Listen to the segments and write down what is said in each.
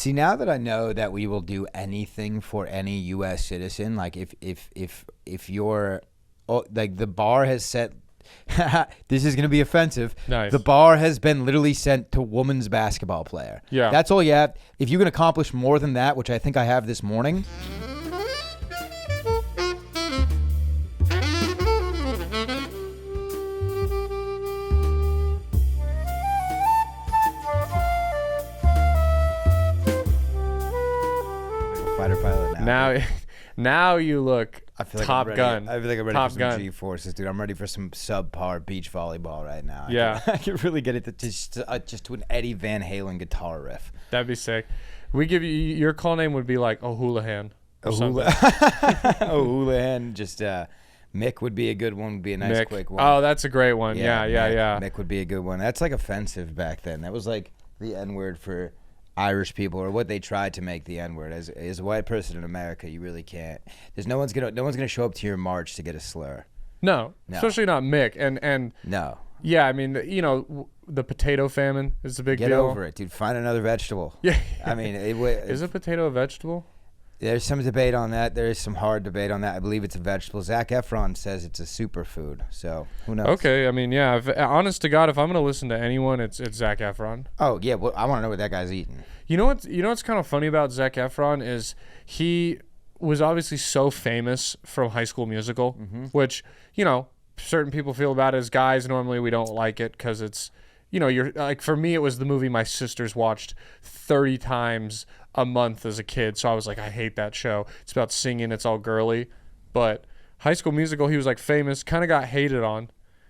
See, now that I know that we will do anything for any U.S. citizen, like if you're, like the bar has set, this is going to be offensive. Nice. The bar has been literally sent to women's basketball player. Yeah. That's all you have. If you can accomplish more than that, which I think I have this morning. Fighter pilot Now you look I feel like Top I'm ready. Gun. I feel like I'm ready Top for some Gun. G-forces, dude. I'm ready for some subpar beach volleyball right now. Yeah. I can really get it to just to an Eddie Van Halen guitar riff. That'd be sick. We give you your call name would be like O'Houlihan. O'Houlihan. Just Mick would be a good one. Would be a nice Mick. quick one. Oh, that's a great one. Yeah. Mick would be a good one. That's like offensive back then. That was like the N-word for Irish people, or what they tried to make the N-word. As a white person in America, you really can't. No one's gonna show up to your march to get a slur. No, especially not Mick. And No. yeah, I mean, the potato famine is a big deal. Get over it, dude. Find another vegetable. Yeah. I mean, is a potato a vegetable? There's some debate on that. There is some hard debate on that. I believe it's a vegetable. Zac Efron says it's a superfood. So who knows? Okay, I mean, yeah. Honest to God, if I'm gonna listen to anyone, it's Zac Efron. Oh yeah, well, I want to know what that guy's eating. You know what's kind of funny about Zac Efron is he was obviously so famous from High School Musical, which certain people feel about it as guys. Normally, we don't like it because it's you're like, for me, it was the movie my sisters watched 30 times a month as a kid. So I was like, I hate that show. It's about singing. It's all girly. But High School Musical, he was like famous, kind of got hated on.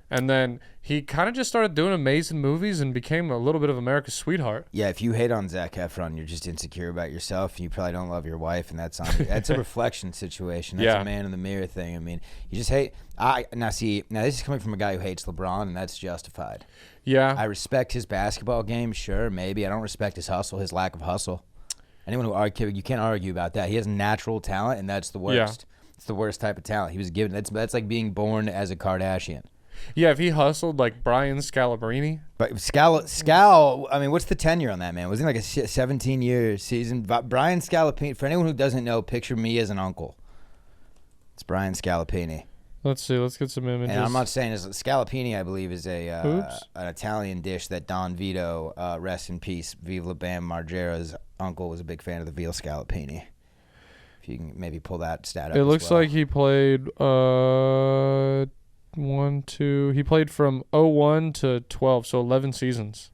And then he kind of just started doing amazing movies and became a little bit of America's sweetheart. Yeah, if you hate on Zac Efron, you're just insecure about yourself. You probably don't love your wife, and that's on you. That's a reflection situation. That's a man in the mirror thing. I mean, you just hate. Now this is coming from a guy who hates LeBron, and that's justified. Yeah. I respect his basketball game, sure, maybe. I don't respect his hustle, his lack of hustle. Anyone who you can't argue about that. He has natural talent, and that's the worst. Yeah. It's the worst type of talent. He was given. That's like being born as a Kardashian. Yeah, if he hustled like Brian Scalabrine. But Scal, I mean, what's the tenure on that, man? Wasn't it like a 17-year season? Brian Scalabrine, for anyone who doesn't know, picture me as an uncle. It's Brian Scalabrine. Let's see. Let's get some images. And I'm not saying Scalapini, I believe, is an Italian dish that Don Vito, rest in peace, Viva la Bam Margera's uncle was a big fan of the veal scalapini. If you can maybe pull that stat up. It looks like he played he played from 01 to 12, so 11 seasons.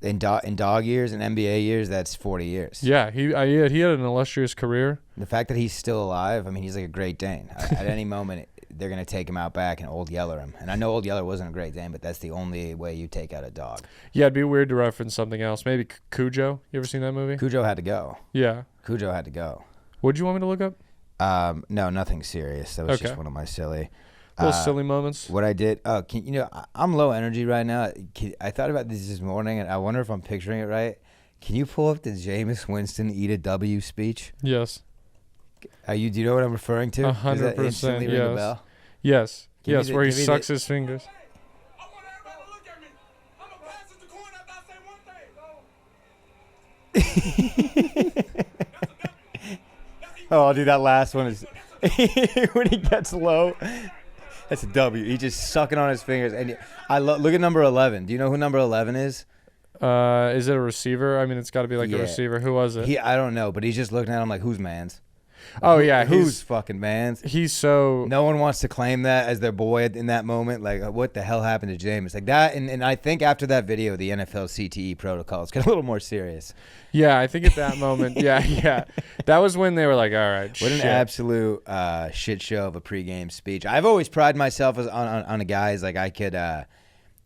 In dog years and NBA years, that's 40 years. Yeah, he had an illustrious career. The fact that he's still alive, I mean, he's like a Great Dane. At any moment, they're going to take him out back and Old Yeller him. And I know Old Yeller wasn't a Great Dane, but that's the only way you take out a dog. Yeah, it'd be weird to reference something else. Maybe Cujo. You ever seen that movie? Cujo had to go. Yeah. Cujo had to go. What'd you want me to look up? No, nothing serious. That was just one of my silly... Little silly moments. What I did, I'm low energy right now. I thought about this morning, and I wonder if I'm picturing it right. Can you pull up the Jameis Winston eat a W speech? Yes. Do you know what I'm referring to? 100%. Ring a bell? Yes. Yes, where he sucks his fingers. I want everybody to look at me. I'm a pass at the corner after I say one thing. Oh, dude, that last one is when he gets low. That's a W. He's just sucking on his fingers. And look at number 11. Do you know who number 11 is? Is it a receiver? I mean, it's got to be like a receiver. Who was it? I don't know, but he's just looking at him like, who's man's? Oh, yeah. Who's fucking man's? He's so... No one wants to claim that as their boy in that moment. Like, what the hell happened to Jameis? Like that, and I think after that video, the NFL CTE protocols got a little more serious. Yeah, I think at that moment, yeah. That was when they were like, all right, what an absolute shit show of a pregame speech. I've always prided myself on a guy like I could...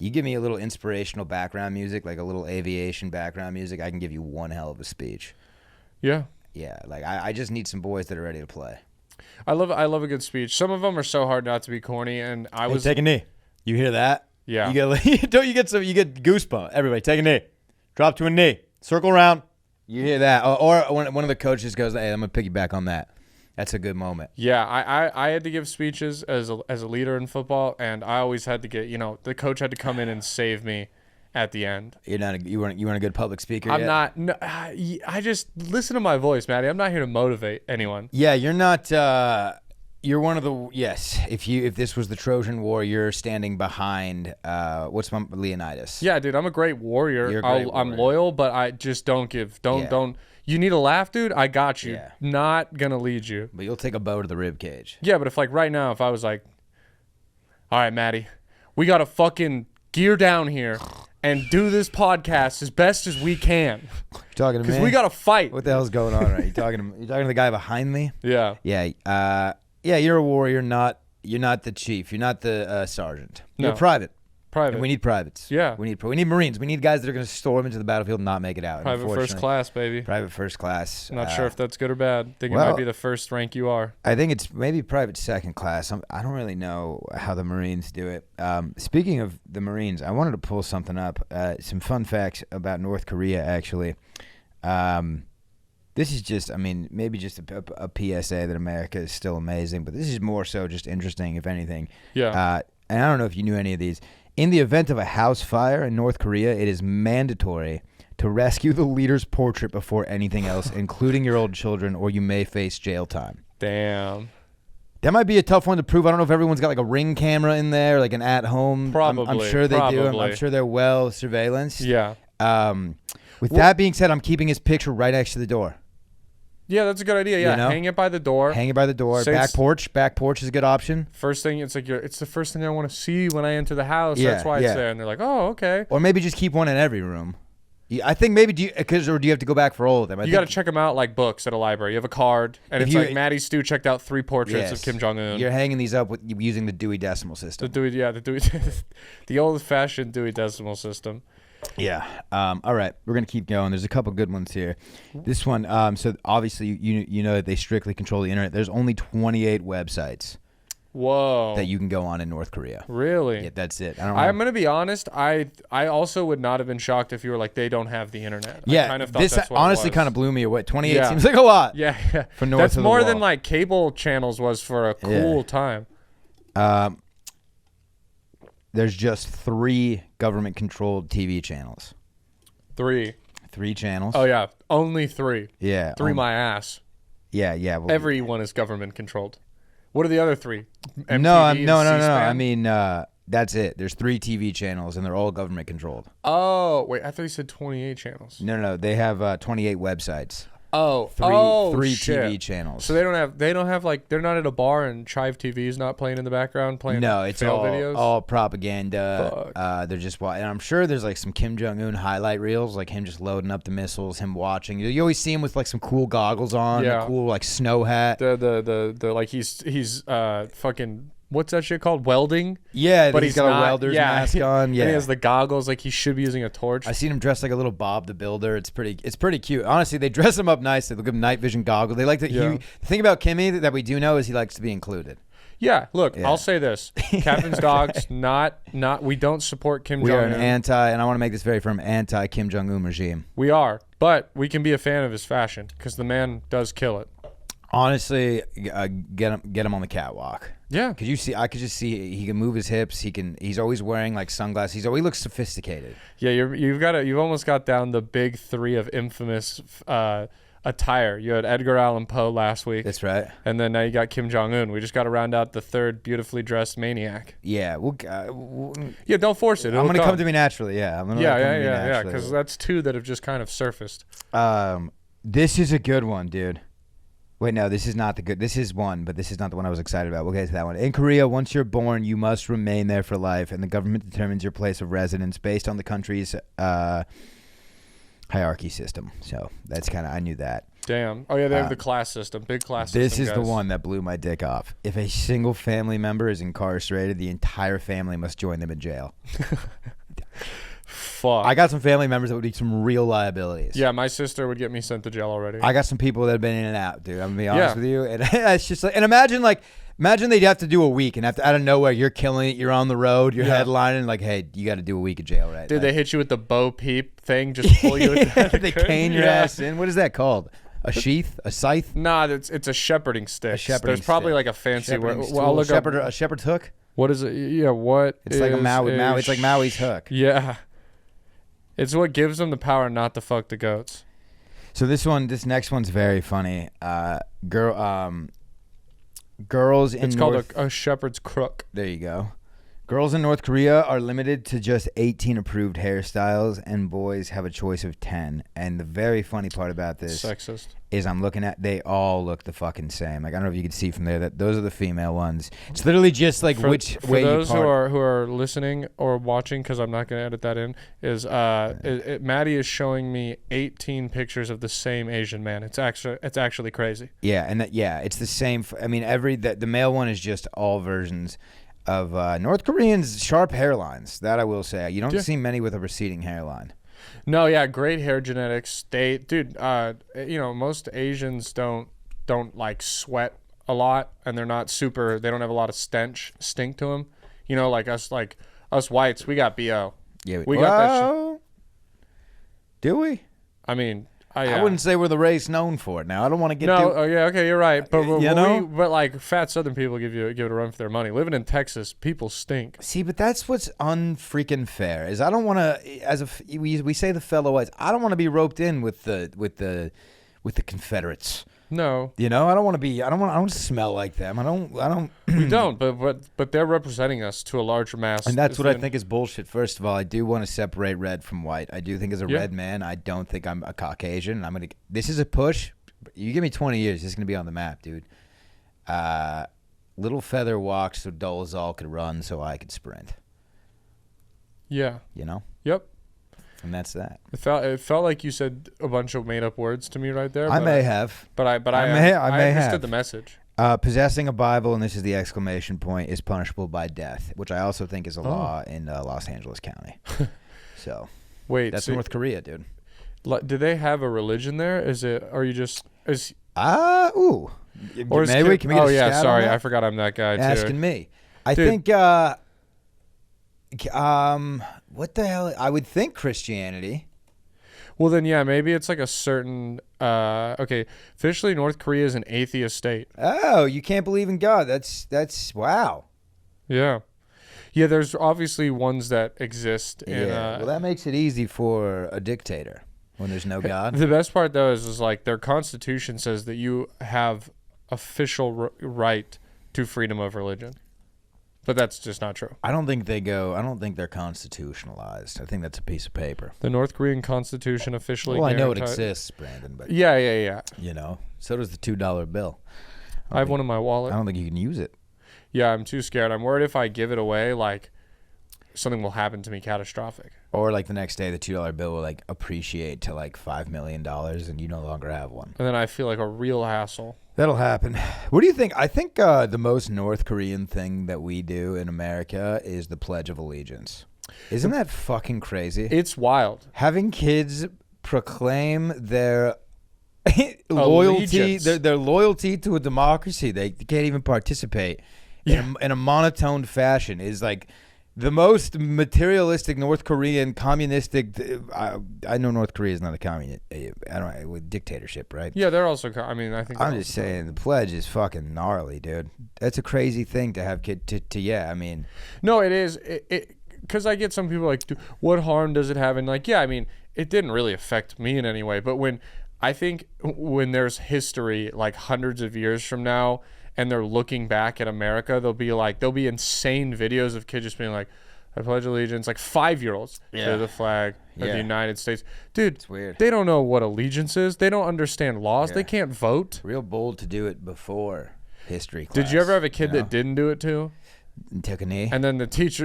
you give me a little inspirational background music, like a little aviation background music, I can give you one hell of a speech. Yeah. Yeah, like I just need some boys that are ready to play. I love a good speech. Some of them are so hard not to be corny, and take a knee. You hear that? Yeah. You get you get goosebumps. Everybody, take a knee. Drop to a knee. Circle around. You hear that? Or one of the coaches goes, "Hey, I'm gonna piggyback on that." That's a good moment. Yeah, I had to give speeches as a leader in football, and I always had to get the coach had to come in and save me. at the end. You weren't a good public speaker. I'm yet? not. No, I just listen to my voice, Maddie. I'm not here to motivate anyone. Yeah, you're not. You're one of the yes. If this was the Trojan War, you're standing behind. What's my Leonidas? Yeah, dude, I'm a great warrior. You're a great I'm warrior. loyal, but I just don't give. Don't. You need a laugh, dude? I got you. Yeah. Not gonna lead you. But you'll take a bow to the rib cage. Yeah, but if like right now, if I was like, all right, Maddie, we gotta fucking gear down here and do this podcast as best as we can. You're talking to me? Because we gotta fight. What the hell's going on? Right? You talking to the guy behind me? Yeah. Yeah. You're a warrior. You're not the chief. You're not the sergeant. You're No. a private. Private. And we need privates. Yeah. We need Marines. We need guys that are going to storm into the battlefield and not make it out. Private first unfortunately. class, baby. Private first class. I'm not sure if that's good or bad. I think it well, might be the first rank you are. I think it's maybe private second class. I don't really know how the Marines do it. Speaking of the Marines, I wanted to pull something up. Some fun facts about North Korea, actually. This is just, maybe just a PSA that America is still amazing, but this is more so just interesting, if anything. Yeah. And I don't know if you knew any of these. In the event of a house fire in North Korea, it is mandatory to rescue the leader's portrait before anything else, including your old children, or you may face jail time. Damn. That might be a tough one to prove. I don't know if everyone's got like a Ring camera in there, like an at-home. Probably. I'm sure they do. Probably. I'm sure they're well surveillanced. Yeah. With that being said, I'm keeping his picture right next to the door. Yeah, that's a good idea. Yeah, You know? hang it by the door. Hang it by the door. Say Back it's- porch is a good option. First thing, it's like it's the first thing I want to see when I enter the house. Yeah, That's why yeah. it's there. And they're like, oh, okay. Or maybe just keep one in every room. I think maybe do you have to go back for all of them? You got to check them out like books at a library. You have a card, and If it's you- like Maddie Stu checked out 3 portraits of Yes. Kim Jong Un. You're hanging these up using the Dewey Decimal The System. Dewey, the old-fashioned Dewey Decimal System. Yeah. All right. We're gonna keep going. There's a couple good ones here. This one. So obviously you know that they strictly control the internet. There's only 28 websites Whoa. that you can go on in North Korea. Really? Yeah, that's it. I don't know. I'm gonna be honest. I also would not have been shocked if you were like they don't have the internet. Yeah. I kind of thought This that's what honestly it was. kind of blew me away. 28 Yeah. seems like a lot. Yeah. For north That's of the more wall. than like cable channels was for a cool time. There's just 3 government-controlled TV channels. 3. 3 channels. Oh yeah, only 3. Yeah. 3 my ass. Yeah. Well, Everyone is government controlled. What are the other 3? MTV No. and I C-SPAN? mean, that's it. There's 3 TV channels, and they're all government controlled. Oh wait, I thought you said 28 channels. No. They have 28 websites. Oh, 3 shit. TV channels. So they don't have like they're not at a bar and Chive TV's not playing in the background playing No, it's fail all, videos. all propaganda. Fuck. They're just and I'm sure there's like some Kim Jong Un highlight reels, like him just loading up the missiles, him watching. You always see him with like some cool goggles on, Yeah. a cool like snow hat. The like he's fucking what's that shit called? Welding. Yeah, But he's he's got not, a welder's yeah. mask on. Yeah, And he has the goggles like he should be using a torch. I seen him dressed like a little Bob the Builder. It's pretty cute. Honestly, they dress him up nice. They give him night vision goggles. They like to. Yeah. The thing about Kimmy that we do know is he likes to be included. Yeah, look, Yeah. I'll say this: Captain's dogs, not. We don't support Kim We are Jong an Un. and I want to make this very firm, anti Kim Jong Un regime. We are, but we can be a fan of his fashion because the man does kill it. Honestly, get him on the catwalk. Yeah, Cause I could just see he can move his hips. He's always wearing like sunglasses. He looks sophisticated. yeah. You've almost got down the big 3 of infamous attire. You had Edgar Allan Poe last week, That's right. and then now you got Kim Jong Un. We just got to round out the 3rd beautifully dressed maniac. Yeah, Yeah, don't force it. I'm gonna come to me naturally. Yeah, I'm gonna Yeah, let it come yeah, to me yeah, yeah. naturally. Because that's 2 that have just kind of surfaced. This is a good one, dude. Wait, no, this is not the good. This is one, but this is not the one I was excited about. We'll get to that one. In Korea, once you're born, you must remain there for life, and the government determines your place of residence based on the country's hierarchy system. So that's I knew that. Damn. Oh yeah, they have the class system, big class system. This is the guys. one that blew my dick off. If a single family member is incarcerated, the entire family must join them in jail. Fuck. I got some family members that would be some real liabilities. Yeah, my sister would get me sent to jail already. I got some people that have been in and out, dude. I'm gonna be honest Yeah. with you, and it's just like, and imagine they'd have to do a week, and out of nowhere, you're killing it. You're on the road, you're Yeah. headlining, like, hey, you got to do a week of jail, right? Dude, they hit you with the Bo Peep thing, just pull you. They cane your ass in. What is that called? A sheath? A scythe? Nah, it's a shepherding stick. shepherding There's probably stick. like a fancy Shepherding word. stool? Well, I'll look up. A shepherd's hook? What is it? Yeah, what? It's like a Maui. It's like Maui's hook. Yeah. It's what gives them the power not to fuck the goats. So this next one's very funny. Girls in It's called a shepherd's crook. There you go. Girls in North Korea are limited to just 18 approved hairstyles, and boys have a choice of 10. And the very funny part about this Sexist. is I'm looking at, they all look the fucking same. Like, I don't know if you can see from there that those are the female ones. It's literally just like For way those you part. who are listening or watching, because I'm not going to edit that in, is Maddie is showing me 18 pictures of the same Asian man. It's actually crazy. Yeah, and it's the same. I mean, the male one is just all versions of North Koreans' sharp hairlines. That I will say. You don't see many with a receding hairline. No, yeah, great hair genetics. Most Asians don't like sweat a lot, and they're not super. They don't have a lot of stink to them. You know, like us whites, we got BO. Yeah, we got that shit. Do we? I mean, I wouldn't say we're the race known for it. Now I don't want to get okay, you're right. But know, like fat Southern people give it a run for their money. Living in Texas, people stink. See, but that's what's unfreaking fair. Is I don't want to, we say the fellow whites. I don't want to be roped in with the Confederates. No, I don't want to be. I don't want to smell like them. I don't. We don't. But they're representing us to a larger mass. And that's what I think is bullshit. First of all, I do want to separate red from white. I do think as a red man, I don't think I'm a Caucasian. This is a push. You give me 20 years, this is gonna be on the map, dude. Little feather walked so Dolezal could run, so I could sprint. Yeah. Yep. And that's that. It felt like you said a bunch of made up words to me right there. I may have. But I understood the message. Possessing a Bible, and this is the exclamation point, is punishable by death, which I also think is a law in Los Angeles County. So, wait, that's North Korea, dude. Do they have a religion there? Or you just is? Ooh. Or maybe can we get a stat sorry, on that? I forgot I'm that guy too. Asking me. I think. What the hell? I would think Christianity. Well, then, yeah, maybe it's like a certain. Okay, officially, North Korea is an atheist state. Oh, you can't believe in God? That's wow. Yeah, there's obviously ones that exist. Well, that makes it easy for a dictator when there's no God. The best part though is like their constitution says that you have official right to freedom of religion. But that's just not true. I don't think they're constitutionalized. I think that's a piece of paper. The North Korean Constitution officially. Well, I know it exists, Brandon, but yeah. So does the $2 bill. I have one in my wallet. I don't think you can use it. Yeah, I'm too scared. I'm worried if I give it away, like something will happen to me catastrophic. Or like the next day, the $2 bill will like appreciate to like $5 million, and you no longer have one. And then I feel like a real hassle. That'll happen. What do you think? I think the most North Korean thing that we do in America is the Pledge of Allegiance. Isn't that fucking crazy? It's wild. Having kids proclaim their loyalty, their loyalty to a democracy. They can't even participate in a monotone fashion is like the most materialistic North Korean communistic. I know North Korea is not a communist. I don't know, with dictatorship, right? Yeah, they're also. I mean, I think. I'm just saying the pledge is fucking gnarly, dude. That's a crazy thing to have kid to. Yeah, I mean. No, it is. Because I get some people like, what harm does it have? And like, yeah, I mean, it didn't really affect me in any way. But when there's history like hundreds of years from now, and they're looking back at America, there'll be insane videos of kids just being like, I pledge allegiance, like 5-year-olds to the flag of the United States. Dude, it's weird. They don't know what allegiance is. They don't understand laws. They can't vote. Real bold to do it before history class. Did you ever have a kid that didn't do it too? And took a knee? And then the teacher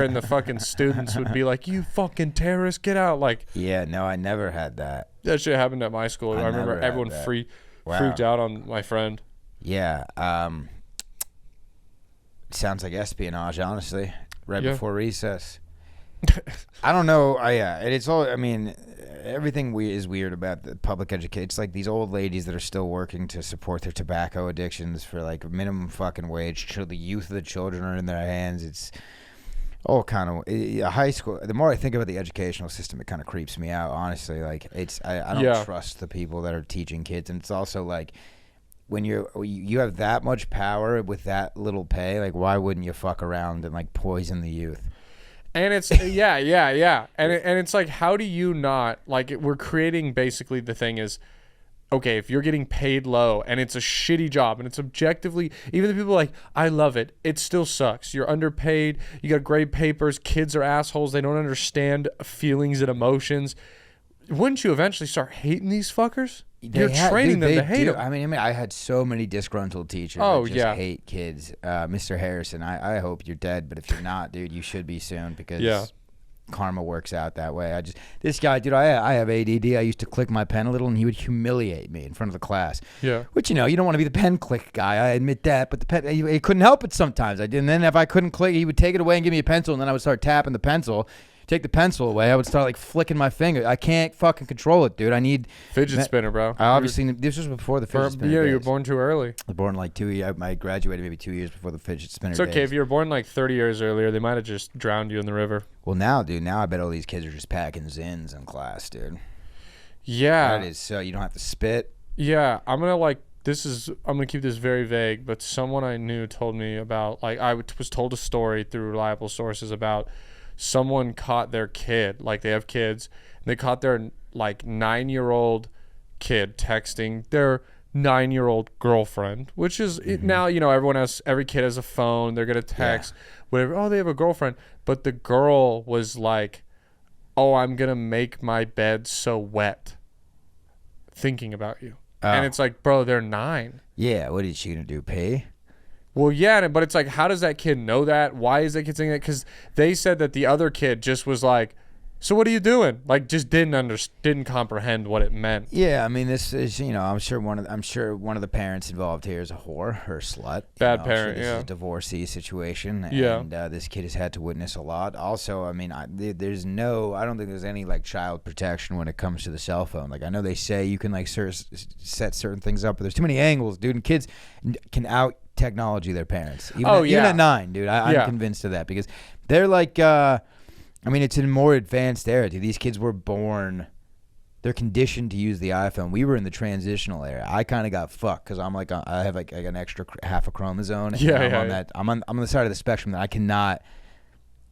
and the fucking students would be like, you fucking terrorist, get out. Like, yeah, no, I never had that. That shit happened at my school. I remember everyone freaked out on my friend. Yeah, sounds like espionage, honestly. Right before recess. I don't know. It's all. I mean, everything is weird about the public education. It's like these old ladies that are still working to support their tobacco addictions for like minimum fucking wage. The youth of the children are in their hands. It's all kind of high school. The more I think about the educational system, it kind of creeps me out. Honestly, like I don't trust the people that are teaching kids, and it's also like. When you have that much power with that little pay, like why wouldn't you fuck around and like poison the youth? And it's yeah. And it's like, how do you not, like, we're creating, basically the thing is, okay, if you're getting paid low and it's a shitty job and it's objectively, even the people are like, I love it, it still sucks. You're underpaid, you got grade papers, kids are assholes, they don't understand feelings and emotions. Wouldn't you eventually start hating these fuckers? You're training them to hate them. I mean, I had so many disgruntled teachers that just hate kids. Mr. Harrison, I hope you're dead, but if you're not, dude, you should be soon, because karma works out that way. This guy, dude, I have ADD. I used to click my pen a little, and he would humiliate me in front of the class. Yeah. Which, you don't want to be the pen click guy. I admit that, but the pen, he couldn't help it sometimes. And then if I couldn't click, he would take it away and give me a pencil, and then I would start tapping the pencil. Take the pencil away, I would start like flicking my finger. I can't fucking control it, dude. I need fidget spinner, bro. This was before the fidget spinner. Yeah, days. you were born too early. I was born like 2 years. I graduated maybe 2 years before the fidget spinner. It's okay days. if you were born like 30 years earlier. They might have just drowned you in the river. Well, now, dude. Now I bet all these kids are just packing Zins in class, dude. Yeah, that is so you don't have to spit. Yeah, I'm gonna keep this very vague, but someone I knew told me about, like, I was told a story through reliable sources about someone caught their kid, like, they have kids, and they caught their like 9-year-old kid texting their 9-year-old girlfriend, which is now, every kid has a phone, they're gonna text whatever, oh, they have a girlfriend, but the girl was like, oh, I'm gonna make my bed so wet thinking about you. And it's like, bro, they're 9. Yeah, what is she gonna do, pay? Well, yeah, but it's like, how does that kid know that? Why is that kid saying that? Because they said that the other kid just was like, so what are you doing? Like, just didn't comprehend what it meant. Yeah, I mean, this is, I'm sure one of the parents involved here is a whore or a slut. Bad parent, this is a divorcee situation, and this kid has had to witness a lot. Also, I mean, I don't think there's any like child protection when it comes to the cell phone. Like, I know they say you can like set certain things up, but there's too many angles, dude, and kids can out technology their parents. Even at 9, dude. I'm convinced of that, because they're like, I mean, it's in a more advanced era, dude. These kids were born, they're conditioned to use the iPhone. We were in the transitional era. I kind of got fucked because I'm like, I have like an extra half a chromosome. I'm on the side of the spectrum that I cannot.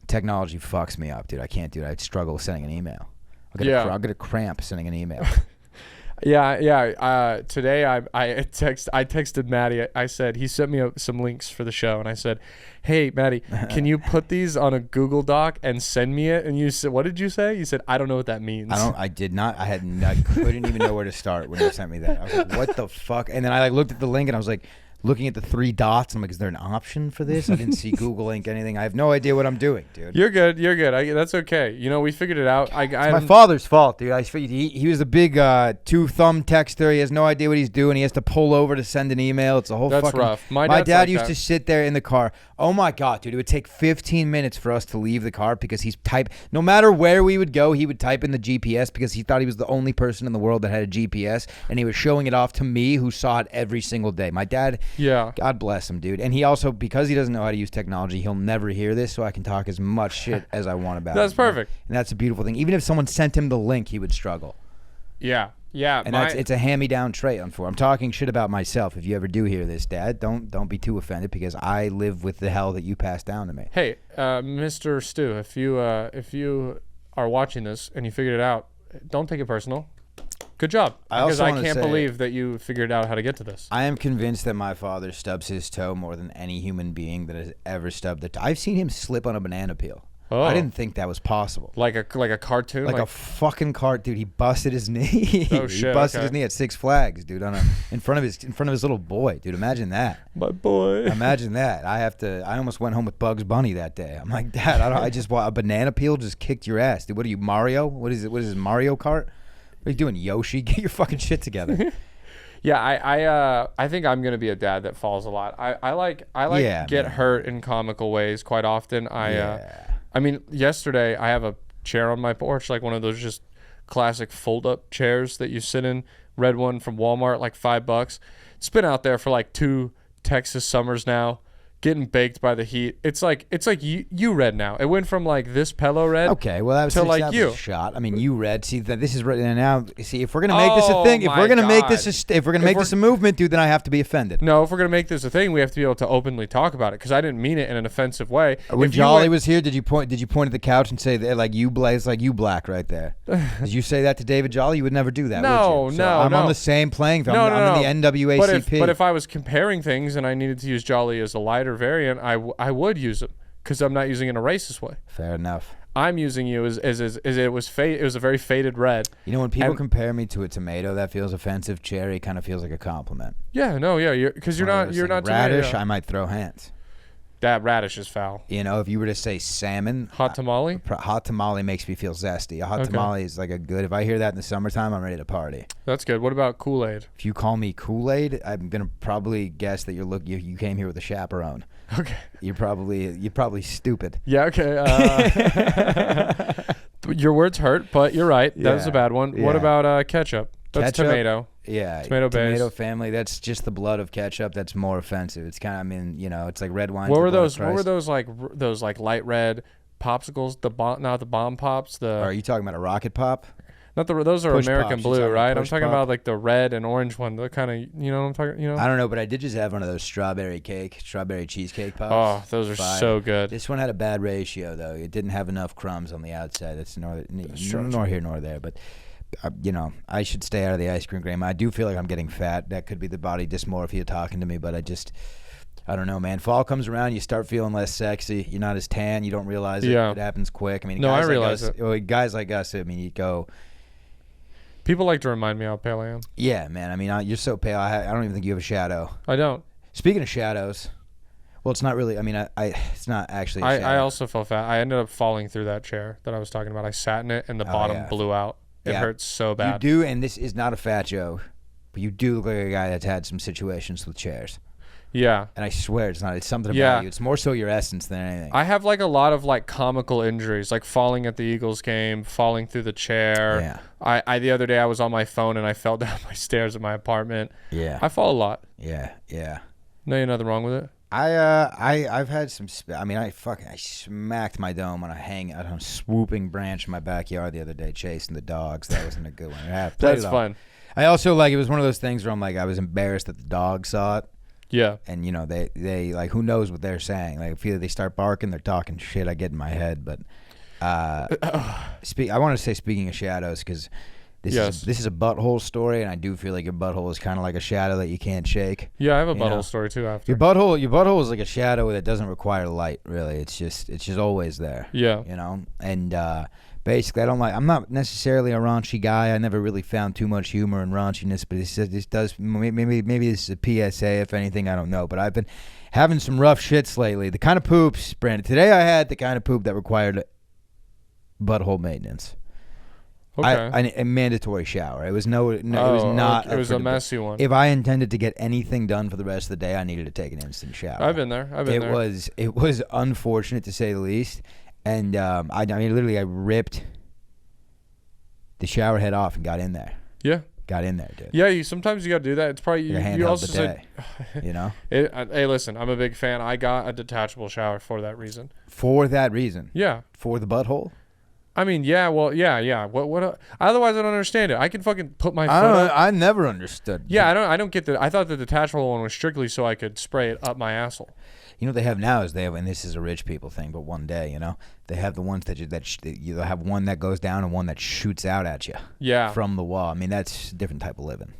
Technology fucks me up, dude. I can't do it. I'd struggle sending an email. I'll get a cramp sending an email. Today I texted Maddie. I said, he sent me some links for the show, and I said, hey, Maddie, can you put these on a Google Doc and send me it? And you said, what did you say? You said, I don't know what that means. I did not. I couldn't even know where to start when you sent me that. I was like, what the fuck? And then I like looked at the link, and I was like, looking at the 3 dots. I'm like, is there an option for this? I didn't see Google Link anything. I have no idea what I'm doing, dude. You're good. That's okay. We figured it out. It's my father's fault, dude. I figured he was a big 2-thumb texter. He has no idea what he's doing. He has to pull over to send an email. It's a whole That's fucking... rough. My dad used to sit there in the car. Oh my God, dude. It would take 15 minutes for us to leave the car because no matter where we would go, he would type in the GPS because he thought he was the only person in the world that had a GPS, and he was showing it off to me, who saw it every single day. My dad... Yeah. God bless him, dude. And he also, because he doesn't know how to use technology, he'll never hear this, so I can talk as much shit as I want about it. That's perfect. And that's a beautiful thing. Even if someone sent him the link, he would struggle. Yeah. And it's a hand-me-down trait. I'm talking shit about myself. If you ever do hear this, Dad, don't be too offended, because I live with the hell that you passed down to me. Hey, Mr. Stu, if you are watching this and you figured it out, don't take it personal. Good job. Because I can't believe that you figured out how to get to this. I am convinced that my father stubs his toe more than any human being that has ever stubbed the toe. I've seen him slip on a banana peel. Oh. I didn't think that was possible. Like a cartoon? Like a fucking cart, dude. He busted his knee. Oh shit. He busted his knee at Six Flags, dude, in front of his little boy, dude. Imagine that. My boy. Imagine that. I almost went home with Bugs Bunny that day. I'm like, Dad, a banana peel just kicked your ass, dude. What are you, Mario? What is it? What is this, Mario Kart? What are you doing, Yoshi? Get your fucking shit together. Yeah, I think I'm gonna be a dad that falls a lot. I get hurt in comical ways quite often. I mean, yesterday I have a chair on my porch, like one of those just classic fold-up chairs that you sit in. Red one from Walmart, like $5. It's been out there for like 2 Texas summers now. getting baked by the heat. It's like you red now. It went from like this Pello red. Okay, well that was, to that like was you. a shot. I mean, you read. See that this is right now. See, if we're gonna make this a thing, if my we're gonna make God. this if we're gonna make this a movement, dude, then I have to be offended. No, if we're gonna make this a thing, we have to be able to openly talk about it because I didn't mean it in an offensive way. When If you Jolly went- was here, did you point at the couch and say that like you blaze like you black right there? Did you say that to David Jolly? You would never do that. No, would you? So no, I'm on no. the same playing field. No, I'm no, in the NWACP. But if I was comparing things and I needed to use Jolly as a lighter variant, I would use it because I'm not using it in a racist way. Fair enough. I'm using you as it was it was a very faded red. You know, when people And- compare me to a tomato, that feels offensive. Cherry kind of feels like a compliment. Yeah, no, yeah, because you're One of not those you're things. not radish. tomato. I might throw hands. That radish is foul. You know, if you were to say salmon, Hot tamale. hot tamale makes me feel zesty. A hot Okay. tamale is like a good. If I hear that in the summertime, I'm ready to party. That's good. What about Kool-Aid? If you call me Kool-Aid, I'm gonna probably guess that you came here with a chaperone. Okay. You're probably stupid. Yeah. Okay. Your words hurt, but you're right. That was a Yeah, bad one. What yeah. about ketchup? That's Ketchup? tomato. Yeah, Tomato base. family. That's just the blood of ketchup. That's more offensive. It's kind of, I mean, you know, it's like red wine. What to were the blood of those? What were Christ. those like light red popsicles? Not the bomb pops. Or are you talking about a rocket pop? Not the those are Push American pops, you're Blue, talking right? I'm push talking pop? about like the red and orange one. The kind of you know what I'm talking. You know. I don't know, but I did just have one of those strawberry cheesecake Oh, pops. those are Fire. so good. This one had a bad ratio though. It didn't have enough crumbs on the outside. That's nor true. here nor there. But you know, I should stay out of the ice cream game. I do feel like I'm getting fat. That could be the body dysmorphia talking to me. But I don't know, man. Fall comes around, you start feeling less sexy. You're not as tan. You don't realize it. Yeah. It happens quick. I mean, No, guys I realize like us, it. well, guys like us. I mean, you go. People like to remind me how pale I am. Yeah, man. I mean, you're so pale. I don't even think you have a shadow. I don't. Speaking of shadows, well, it's not really. I mean, it's not actually. A shadow. I also felt fat. I ended up falling through that chair that I was talking about. I sat in it and the bottom yeah. blew out. It Yeah. hurts so You bad. do, and this is not a fat joke, but you do look like a guy that's had some situations with chairs. Yeah. And I swear it's not. It's something Yeah. about you. It's more so your essence than anything. I have like a lot of like comical injuries, like falling at the Eagles game, falling through the chair. Yeah. I the other day I was on my phone and I fell down my stairs at my apartment. Yeah. I fall a lot. Yeah. No, you're nothing wrong with it. I've had some. I mean, I smacked my dome on a swooping branch in my backyard the other day, chasing the dogs. That wasn't a good one. That's fun. I also it was one of those things where I'm like, I was embarrassed that the dogs saw it. Yeah. And you know they like, who knows what they're saying? Like if either they start barking, they're talking shit. I get in my head, but I want to say, speaking of shadows, because this is a butthole story, and I do feel like your butthole is kind of like a shadow that you can't shake. Yeah, I have a You butthole know? story too after. Your butthole is like a shadow that doesn't require light. Really, it's just always there. Yeah. You know, and basically, I'm not necessarily a raunchy guy. I never really found too much humor in raunchiness, but this does maybe this is a PSA, if anything. I don't know, but I've been having some rough shits lately. The kind of poops, Brandon. Today I had the kind of poop that required butthole maintenance. Okay. A mandatory shower. It was it was not. It was a messy one. If I intended to get anything done for the rest of the day, I needed to take an instant shower. I've been there. It was unfortunate to say the least, and I mean literally I ripped the shower head off and got in there. Yeah. Got in there, dude. Yeah, sometimes you got to do that. It's probably Like a you handheld also said, bidet, you know. Hey, listen, I'm a big fan. I got a detachable shower for that reason. For that reason. Yeah. For the butthole. I mean, yeah, well, yeah. What? Otherwise, I don't understand it. I can fucking put my foot up. I never understood. Yeah, I don't get the. I thought the detachable one was strictly so I could spray it up my asshole. You know what they have now is and this is a rich people thing, but one day, you know, they have the ones that you have one that goes down and one that shoots out at you. Yeah. From the wall. I mean, that's a different type of living.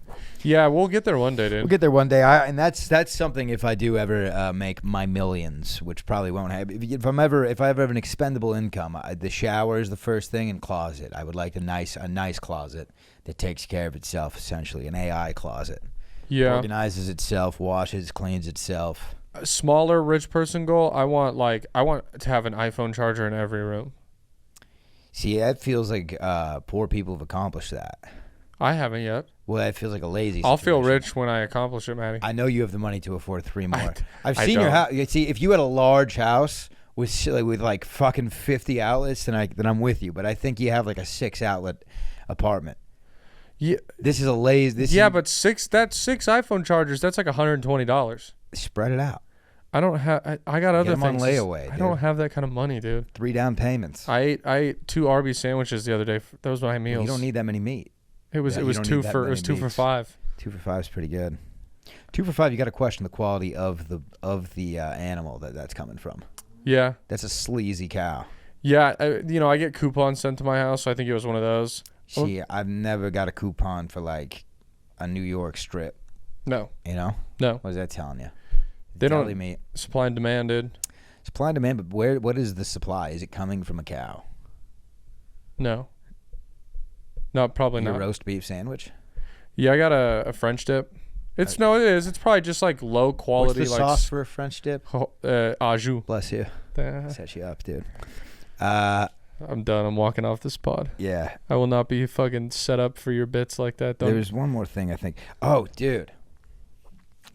Yeah, we'll get there one day, dude. We'll get there one day. And that's something if I do ever make my millions, which probably won't happen. If I ever have an expendable income, the shower is the first thing, and closet. I would like a nice closet that takes care of itself, essentially an AI closet. Yeah. Organizes itself, washes, cleans itself. A smaller rich person goal. I want to have an iPhone charger in every room. See, that feels like poor people have accomplished that. I haven't yet. Well, that feels like a lazy I'll feel situation. rich when I accomplish it, Matty. I know you have the money to afford 3 more. I've I seen your don't. house. See, if you had a large house with like fucking 50 outlets, then I'm with you. But I think you have like a 6 outlet apartment. Yeah. This is a lazy. But six iPhone chargers. That's like $120. Spread it out. I don't have. I got other them on things. layaway, I dude. don't have that kind of money, dude. 3 down payments. I ate 2 Arby's sandwiches the other day. That was my meals. You don't need that many meat. It was Yeah, it you was don't 2 need that for many 2 for meats. 5. 2 for 5 is pretty good. 2 for 5, you got to question the quality of the animal that's coming from. Yeah. That's a sleazy cow. Yeah. I get coupons sent to my house, so I think it was one of those. See, I've never got a coupon for like a New York strip. No. You know? No. What is that telling you? They Deli don't. meat. Supply and demand, dude. Supply and demand, but what is the supply? Is it coming from a cow? No. No, probably Your not. roast beef sandwich? Yeah, I got a French dip. It is. It's probably just like low quality. What's the sauce for a French dip? Au jus. Bless you. Uh, Set you up, dude. I'm done. I'm walking off this pod. Yeah. I will not be fucking set up for your bits like that. Don't. There's one more thing I think. Oh, dude.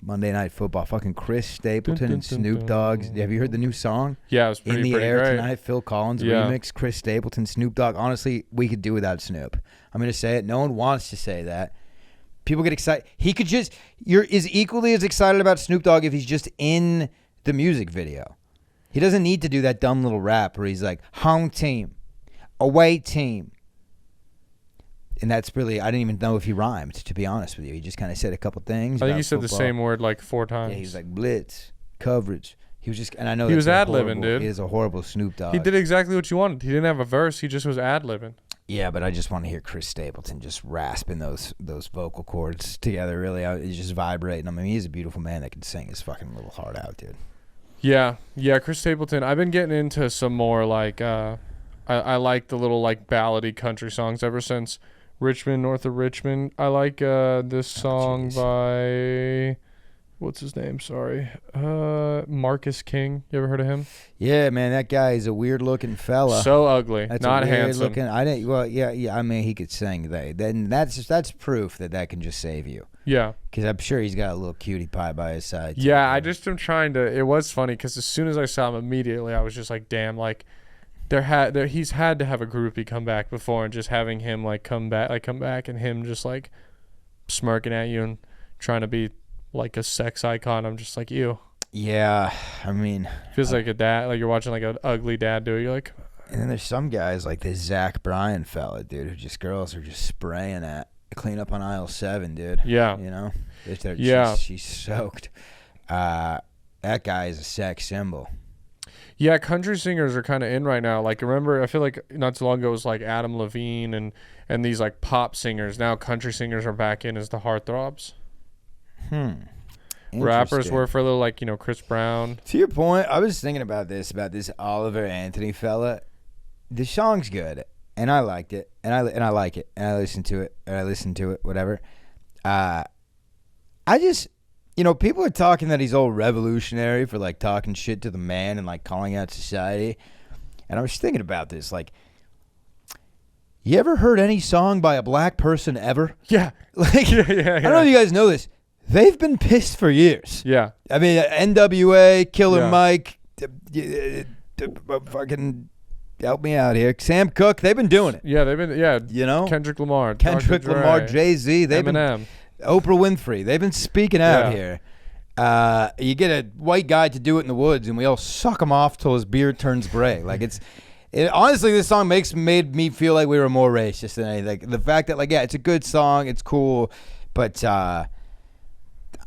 Monday Night Football. Fucking Chris Stapleton and Snoop Dogg. Have you heard the new song? Yeah, it was In the pretty Air great. Tonight, Phil Collins Yeah. remix, Chris Stapleton, Snoop Dogg. Honestly, we could do without Snoop. I'm going to say it. No one wants to say that. People get excited. You're equally as excited about Snoop Dogg if he's just in the music video. He doesn't need to do that dumb little rap where he's like, home team, away team. And that's really, I didn't even know if he rhymed, to be honest with you. He just kind of said a couple things. I think about he said the football. same word like 4 times. Yeah, he was like blitz, coverage. He was just, and I know He was that's a ad-libbing, horrible- dude. He is a horrible Snoop Dogg. He did exactly what you wanted. He didn't have a verse. He just was ad-libbing. Yeah, but I just want to hear Chris Stapleton just rasping those vocal cords together. Really, he's just vibrating. I mean, he's a beautiful man that can sing his fucking little heart out, dude. Yeah, Chris Stapleton. I've been getting into some more like I like the little like ballady country songs ever since Richmond, North of Richmond. I like this song by what's his name? Sorry, Marcus King. You ever heard of him? Yeah, man, that guy is a weird looking fella. So ugly, That's not a weird handsome. looking. I didn't. Well, yeah. I mean, he could sing. Then that's proof that can just save you. Yeah. Because I'm sure he's got a little cutie pie by his side. too. Yeah, I just am trying to. It was funny because as soon as I saw him, immediately I was just like, "Damn!" Like, he's had to have a groupie come back before, and just having him like come back, and him just like smirking at you and trying to be like a sex icon. I'm just like, ew. Yeah, I mean, Feels like a dad, like you're watching like an ugly dad do it. You're like, and then there's some guys like this Zach Bryan fella, dude, who just girls are just spraying at. Clean up on aisle 7, dude. Yeah. You know? Yeah. She's soaked. That guy is a sex symbol. yeah, country singers are kind of in right now. Like, remember, I feel like not too long ago it was like Adam Levine and these like pop singers. Now country singers are back in as the heartthrobs. Rappers Interesting. were for a little, like, Chris Brown. To your point, I was thinking about this Oliver Anthony fella. The song's good, and I liked it, and I like it, and I listened to it, whatever. I just, people are talking that he's all revolutionary for like talking shit to the man and like calling out society, and I was thinking about this, like, you ever heard any song by a black person ever? Yeah. Like, Yeah. I don't know if you guys know this. They've been pissed for years. Yeah. I mean, NWA, Killer Yeah. Mike, fucking help me out here. Sam Cooke, they've been doing it. Yeah, they've been, Kendrick Lamar. Kendrick Dr. Lamar, Dre, Jay-Z, they've Eminem. been Oprah Winfrey, they've been speaking out Yeah. here. You get a white guy to do it in the woods, and we all suck him off till his beard turns gray. Like honestly, this song made me feel like we were more racist than anything. Like, the fact that, like, yeah, it's a good song, it's cool, but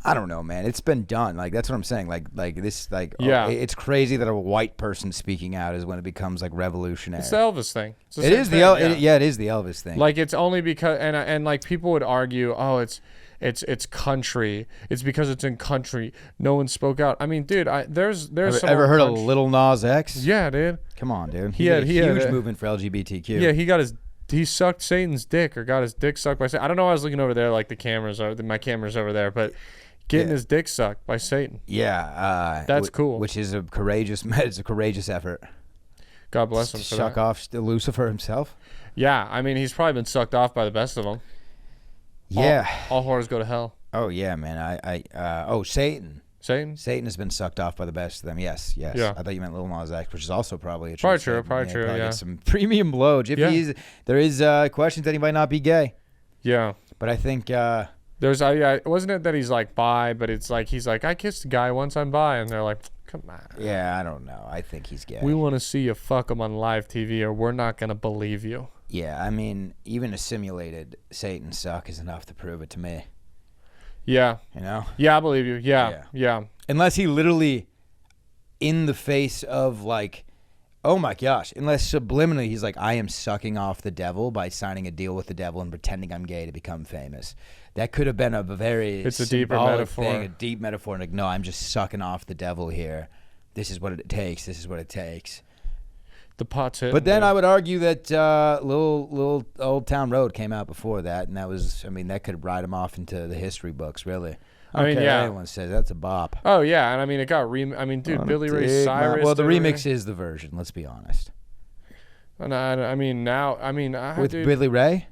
I don't know, man. It's been done. Like, that's what I'm saying. Like this, like, Yeah. it's crazy that a white person speaking out is when it becomes like revolutionary. It's the Elvis thing. It's the It same is thing, it is the Elvis thing. Like, it's only because and like people would argue, oh, it's country. It's because it's in country. No one spoke out. I mean, dude, there's some ever heard of country- Lil Nas X? Yeah, dude. Come on, dude. He had- a he had huge a- movement for LGBTQ. Yeah, he sucked Satan's dick or got his dick sucked by Satan. I don't know why I was looking over there like my camera's over there, but getting his dick sucked by Satan. Yeah. That's cool. Which is a courageous effort. God bless him for Suck that. off Lucifer himself. Yeah, I mean, he's probably been sucked off by the best of them. Yeah. All whores go to hell. Oh yeah, man. Satan. Satan? Satan has been sucked off by the best of them. Yes. Yeah. I thought you meant Lil Nas X, which is also probably a Probably true true, probably true, yeah. Get some premium blow. Yeah. There is questions that he might not be gay, Yeah. but I think Wasn't it that he's like bi, but it's like he's like, I kissed a guy once, I'm bi, and they're like, Come on. Yeah, I don't know. I think he's gay. We want to see you fuck him on live TV, or we're not gonna believe you. Yeah, I mean, even a simulated Satan suck is enough to prove it to me. Yeah. You know? Yeah, I believe you. Yeah. Unless he literally, in the face of like, oh my gosh, unless subliminally he's like, I am sucking off the devil by signing a deal with the devil and pretending I'm gay to become famous. That could have been a very It's a deeper symbolic metaphor. thing, a deep metaphor. Like, no, I'm just sucking off the devil here. This is what it takes. This is what it takes. The pot's hitting. But then dude. I would argue that little Old Town Road came out before that, and that was, I mean, that could write him off into the history books, really. I mean, care yeah. what anyone says, that's a bop. Oh yeah, and I mean it got I mean, dude, Billy Ray Cyrus. Well, the did a remix is the version. Let's be honest. And I mean now, With dude, Billy Ray.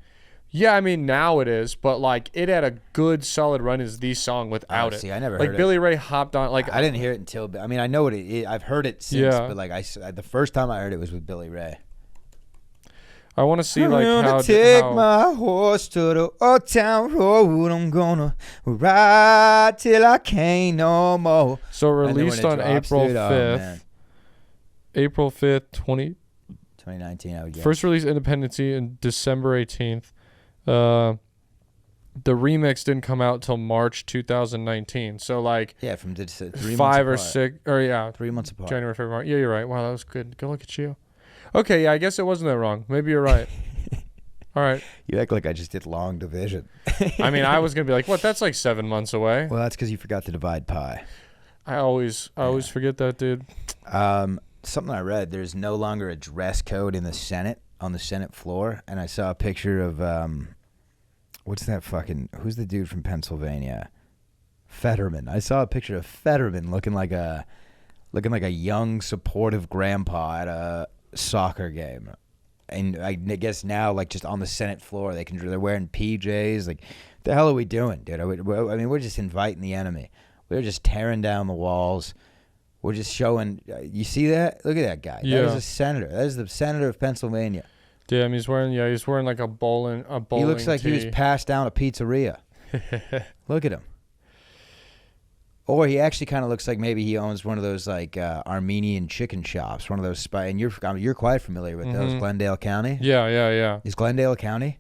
yeah, I mean now it is, but like it had a good solid run as the song without it. See, I never like heard Billy Ray hopped on. Like I didn't hear it until. I mean, I know what it is. I've heard it since, Yeah. but like the first time I heard it was with Billy Ray. I want to see like I'm how. gonna take how my horse to the Old Town Road. I'm gonna ride till I can't no more. so And then when released it on drops, April dude, oh, 5th. man. April 5th, 2019, I would guess. first release Independency in December 18th. The remix didn't come out till March 2019. So like Yeah, from 3 5 or months apart. 6 or yeah, 3 months apart. January, February, March. Yeah, you're right. Wow, that was good. Go look at you. Okay, yeah, I guess it wasn't that wrong. Maybe you're right. All right. You act like I just did long division. I mean, I was gonna be like, what? That's like 7 months away. Well, that's because you forgot to divide pi. I always forget that, dude. Something I read, there's no longer a dress code in the Senate, on the Senate floor, and I saw a picture of who's the dude from Pennsylvania? Fetterman. I saw a picture of Fetterman looking like a young supportive grandpa at a soccer game. And I guess now, like, just on the Senate floor, they're wearing PJs. Like, the hell are we doing, dude? I mean, we're just inviting the enemy. We're just tearing down the walls. We're just showing. You see that? Look at that guy. Yeah. That is a senator. That is the senator of Pennsylvania. Damn, he's wearing like a bowling. He looks like he was tee. passed down a pizzeria. Look at him. Or he actually kind of looks like maybe he owns one of those like Armenian chicken shops, one of those and you're quite familiar with those, Glendale County. Yeah. Is Glendale a county?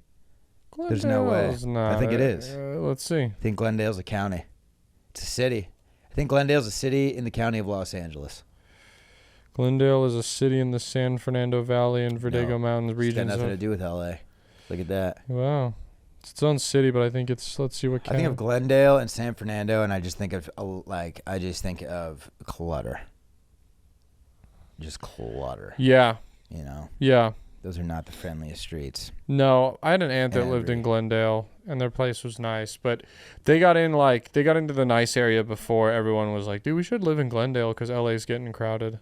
There's no way. Glendale's not. I think it is. Let's see. I think Glendale's a county. It's a city. I think Glendale's a city in the county of Los Angeles. Glendale is a city in the San Fernando Valley and Verdugo Mountains It's regions. got nothing to do with L.A. Look at that. Wow. It's its own city, but I think it's. Let's see what. I think of Glendale and San Fernando, and I just think of clutter. Just clutter. Yeah. You know, Yeah. those are not the friendliest streets. No, I had an aunt that lived in Glendale, and their place was nice, but they got into the nice area before everyone was like, dude, we should live in Glendale because LA's getting crowded.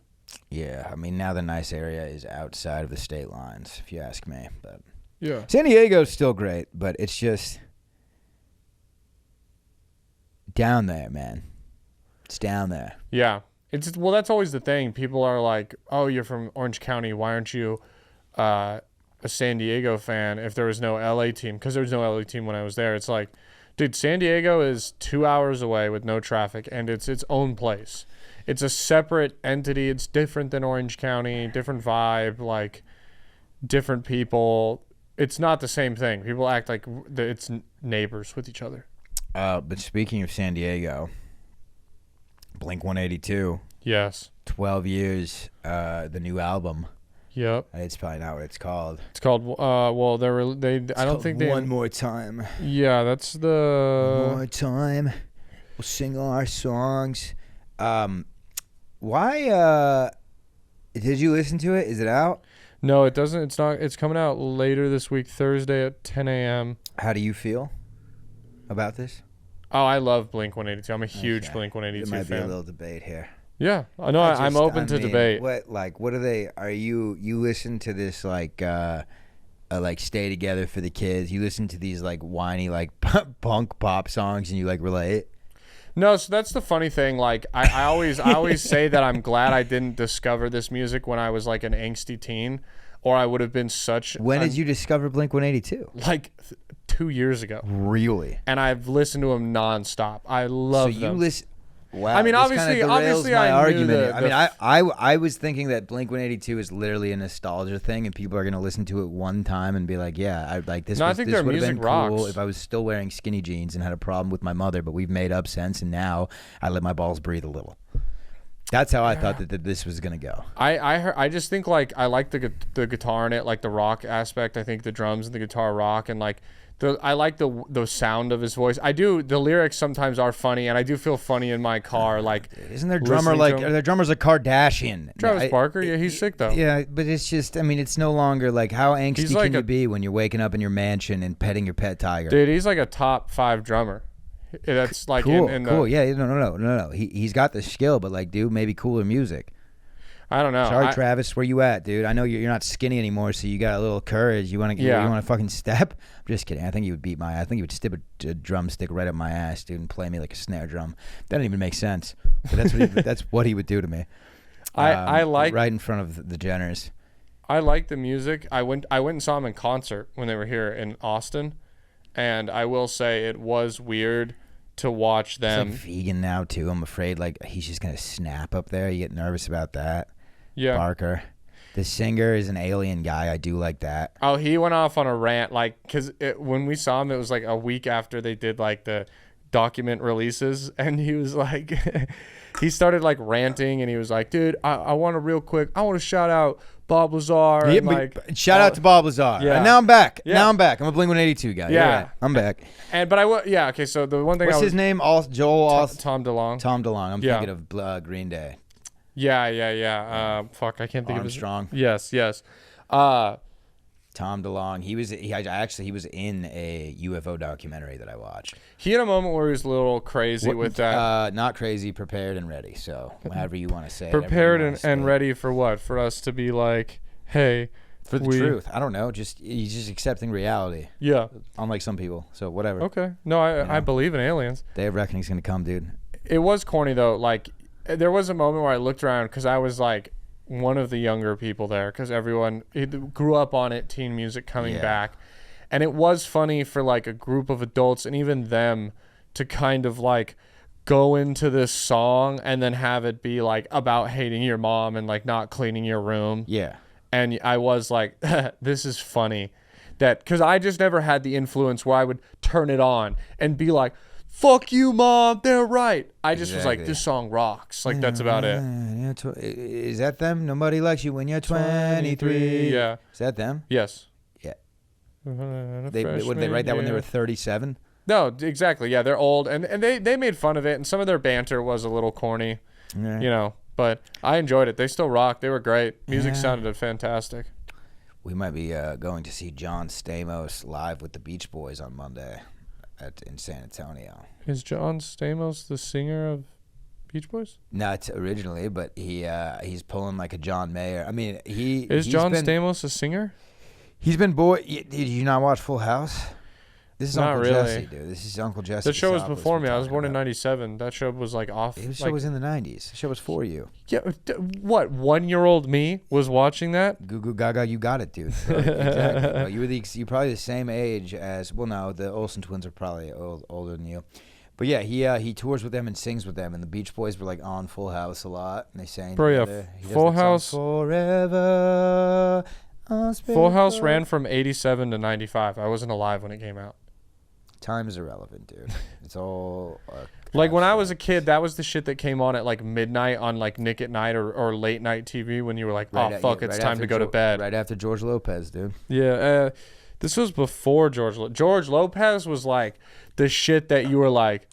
Yeah, I mean, now the nice area is outside of the state lines, if you ask me. But Yeah. San Diego's still great, but it's just down there, man. It's down there. Yeah. Well, that's always the thing. People are like, oh, you're from Orange County. Why aren't you a San Diego fan if there was no LA team? Because there was no LA team when I was there. It's like, dude, San Diego is 2 hours away with no traffic, and it's its own place. It's a separate entity. It's different than Orange County, different vibe, like different people. It's not the same thing. People act like it's neighbors with each other. But speaking of San Diego, Blink-182, Yes. 12 years, the new album. Yep. It's probably not what it's called. It's called. Well, I don't think they. One More Time. Yeah, that's One the. more time, we'll sing our songs. Why? Did you listen to it? Is it out? No, it doesn't. It's not. It's coming out later this week, Thursday at 10 a.m. How do you feel about this? Oh, I love Blink-182. I'm a huge Okay. Blink-182 There might be a fan. little debate here. Yeah, I know. I'm open to debate. What are they? Are you listen to this like Stay Together for the Kids? You listen to these like whiny like punk pop songs and you like relate? No, so that's the funny thing. Like I always say that I'm glad I didn't discover this music when I was like an angsty teen, or I would have been such. When did you discover Blink-182? Like 2 years ago. Really? And I've listened to them nonstop. I love them. So you listen. Wow. I mean, this obviously, kinda derails obviously, my I knew argument. the, here. I mean, I was thinking that Blink-182 is literally a nostalgia thing, and people are gonna listen to it one time and be like, "Yeah, I like this." No, I was, think this their would have music been cool rocks. if I was still wearing skinny jeans and had a problem with my mother, but we've made up since, and now I let my balls breathe a little. That's how I thought that this was gonna go. I just think like I like the guitar in it, like the rock aspect. I think the drums and the guitar rock, and like I like the sound of his voice. I do. The lyrics sometimes are funny, and I do feel funny in my car. Like, Isn't their drummer listening like? to him. Their drummer's a Kardashian. Travis Barker, yeah, he's sick though. Yeah, but it's just. I mean, it's no longer like how angsty He's can like you a- be when you're waking up in your mansion and petting your pet tiger. Dude, he's like a top 5 drummer. That's like Cool, in cool. the. Yeah, no. He's got the skill, but like, dude, maybe cooler music. I don't know. Sorry, Travis, where you at, dude? I know you're not skinny anymore, so you got a little courage. You want to, Yeah. you want to fucking step? I'm just kidding. I think he would beat my. I think he would stick a drumstick right up my ass, dude, and play me like a snare drum. That doesn't even make sense, but that's what that's what he would do to me. I like right in front of the Jenners. I like the music. I went and saw him in concert when they were here in Austin, and I will say it was weird to watch He's them. like vegan now too. I'm afraid like he's just gonna snap up there. You get nervous about that. Yeah. Barker, the singer is an alien guy. I do like that. Oh, he went off on a rant, like, because when we saw him, it was like a week after they did like the document releases, and he was like, he started like ranting, and he was like, dude, I want to shout out Bob Lazar. Yeah, And, like, shout out to Bob Lazar. Yeah. And now I'm back. Yeah. Now I'm back. I'm a Blink-182 guy. Yeah. Right. I'm back. but I will, yeah, okay, so the one thing What's his name? Joel Tom DeLonge. Tom DeLonge. I'm Yeah. thinking of Green Day. Yeah. Fuck, I can't think Armstrong. of his. Yes. Tom DeLonge. He was in a UFO documentary that I watched. He had a moment where he was a little crazy with that. Not crazy, prepared and ready. So however you want to say it. Prepared however you and wanna say it. ready for what? For us to be like, hey, For the truth. I don't know. He's just accepting reality. Yeah. Unlike some people. So whatever. Okay. No, I believe in aliens. Day of reckoning's gonna come, dude. It was corny though. Like, there was a moment where I looked around because I was like one of the younger people there because everyone grew up on it, teen music coming Yeah. back, and it was funny for like a group of adults and even them to kind of like go into this song and then have it be like about hating your mom and like not cleaning your room. Yeah. And I was like, this is funny. That because I just never had the influence where I would turn it on and be like, fuck you, mom, they're right. I just was like, Exactly. this song rocks. Like, that's about it. Yeah, is that them? Nobody likes you when you're 23. Yeah. Is that them? Yes. Yeah. Would they write that when they were 37? No, exactly. Yeah, they're old. And they made fun of it. And some of their banter was a little corny, Yeah. you know. But I enjoyed it. They still rock. They were great. Music Yeah. sounded fantastic. We might be going to see John Stamos live with the Beach Boys on Monday in San Antonio. Is John Stamos the singer of Beach Boys? Not originally, but he's pulling like a John Mayer. I mean, Is John Stamos a singer? He's been Did you not watch Full House? This is Not Uncle really. Jesse, dude. This is Uncle Jesse. That show was Casopoulos before we're me. I was talking born in about. '97. That show was like off. The show like, was in the 90s. The show was for you. yeah. What? 1-year-old me was watching that. Goo Goo Gaga, you got it, dude. Exactly. Well, you're probably the same age as. Well, no, the Olsen twins are probably older than you. But yeah, he tours with them and sings with them, and the Beach Boys were like on Full House a lot, and they sang. Bro, yeah, together. He does Full that song, House- Forever. Full House ran from '87 to '95. I wasn't alive when it came out. Time is irrelevant, dude. It's all. Like when I was a kid, that was the shit that came on at like midnight on like Nick at Night or late night TV when you were like, oh fuck, it's time to go to bed. Right after George Lopez, dude. Yeah, this was before George Lopez was like the shit that you were like,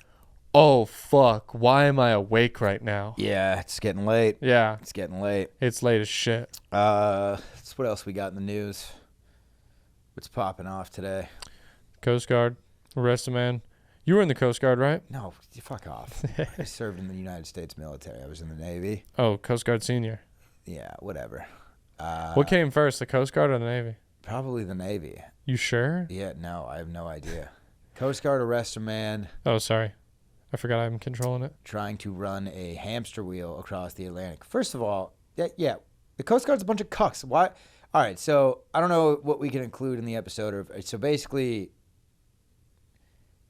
oh fuck, why am I awake right now? Yeah, it's getting late. Yeah, It's getting late. it's late as shit. That's what else we got in the news? What's popping off today? Coast Guard, arrest a man. You were in the Coast Guard, right? No, fuck off. I served in the United States military. I was in the Navy. Oh, Coast Guard senior. Yeah, whatever. What came first, the Coast Guard or the Navy? Probably the Navy. You sure? Yeah, no, I have no idea. Coast Guard arrests a man Oh, sorry. I forgot I'm controlling it. trying to run a hamster wheel across the Atlantic. First of all, yeah, the Coast Guard's a bunch of cucks. Why? All right, so I don't know what we can include in the episode. So basically,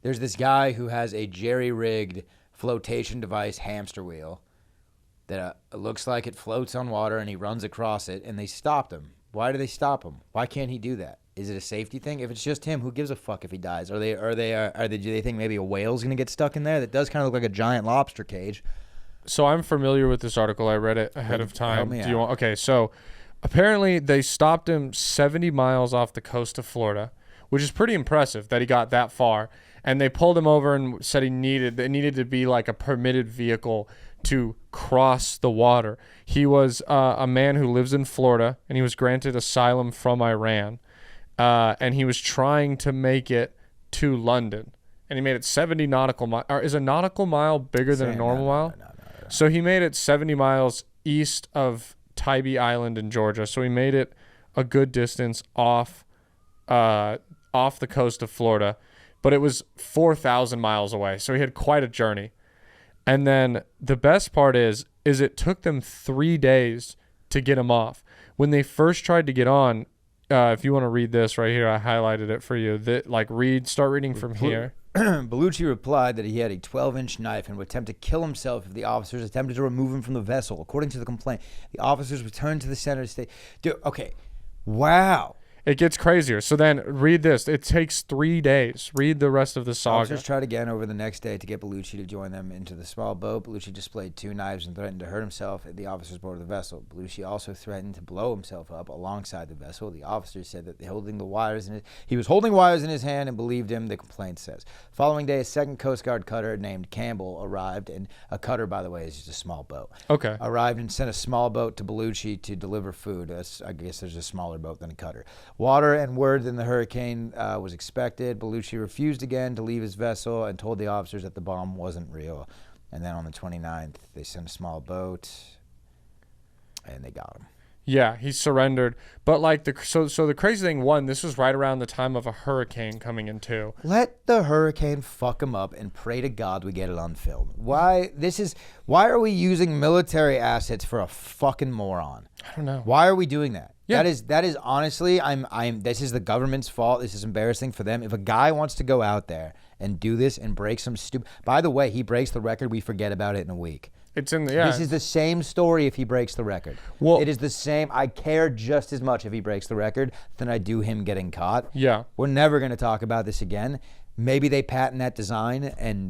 there's this guy who has a jerry-rigged flotation device hamster wheel that looks like it floats on water, and he runs across it, and they stopped him. Why do they stop him? Why can't he do that? Is it a safety thing? If it's just him, who gives a fuck if he dies? Do they think maybe a whale's gonna get stuck in there? That does kind of look like a giant lobster cage. So I'm familiar with this article. I read it ahead of time. Help me out. Okay, so apparently they stopped him 70 miles off the coast of Florida, which is pretty impressive that he got that far. And they pulled him over and said it needed to be like a permitted vehicle to cross the water. He was a man who lives in Florida, and he was granted asylum from Iran. And he was trying to make it to London. And he made it 70 nautical miles. Is a nautical mile bigger than a normal mile? No. So he made it 70 miles east of Tybee Island in Georgia. So he made it a good distance off the coast of Florida. But it was 4,000 miles away. So he had quite a journey. And then the best part is it took them 3 days to get him off. When they first tried to get on, if you want to read this right here, I highlighted it for you. Start reading from here. Bellucci replied that he had a 12-inch knife and would attempt to kill himself if the officers attempted to remove him from the vessel. According to the complaint, the officers returned to the center state. Dude, okay. Wow. It gets crazier. So then read this. It takes 3 days. Read the rest of the saga. Officers tried again over the next day to get Bellucci to join them into the small boat. Bellucci displayed 2 knives and threatened to hurt himself at the officers board of the vessel. Bellucci also threatened to blow himself up alongside the vessel. The officers said that he was holding wires in his hand and believed him, the complaint says. Following day, a second Coast Guard cutter named Campbell arrived, and a cutter, by the way, is just a small boat. Okay. Arrived and sent a small boat to Bellucci to deliver food. I guess there's a smaller boat than a cutter. Water and word than the hurricane was expected. Bellucci refused again to leave his vessel and told the officers that the bomb wasn't real. And then on the 29th, they sent a small boat, and they got him. Yeah, he surrendered. But so the crazy thing, this was right around the time of a hurricane coming in too. Let the hurricane fuck him up and pray to God we get it on film. Why are we using military assets for a fucking moron? I don't know. Why are we doing that? Yeah. That is honestly, this is the government's fault. This is embarrassing for them. If a guy wants to go out there and do this and break some stupid, by the way, he breaks the record, we forget about it in a week. It's in the, This is the same story if he breaks the record. Well, it is the same. I care just as much if he breaks the record than I do him getting caught. Yeah. We're never going to talk about this again. Maybe they patent that design and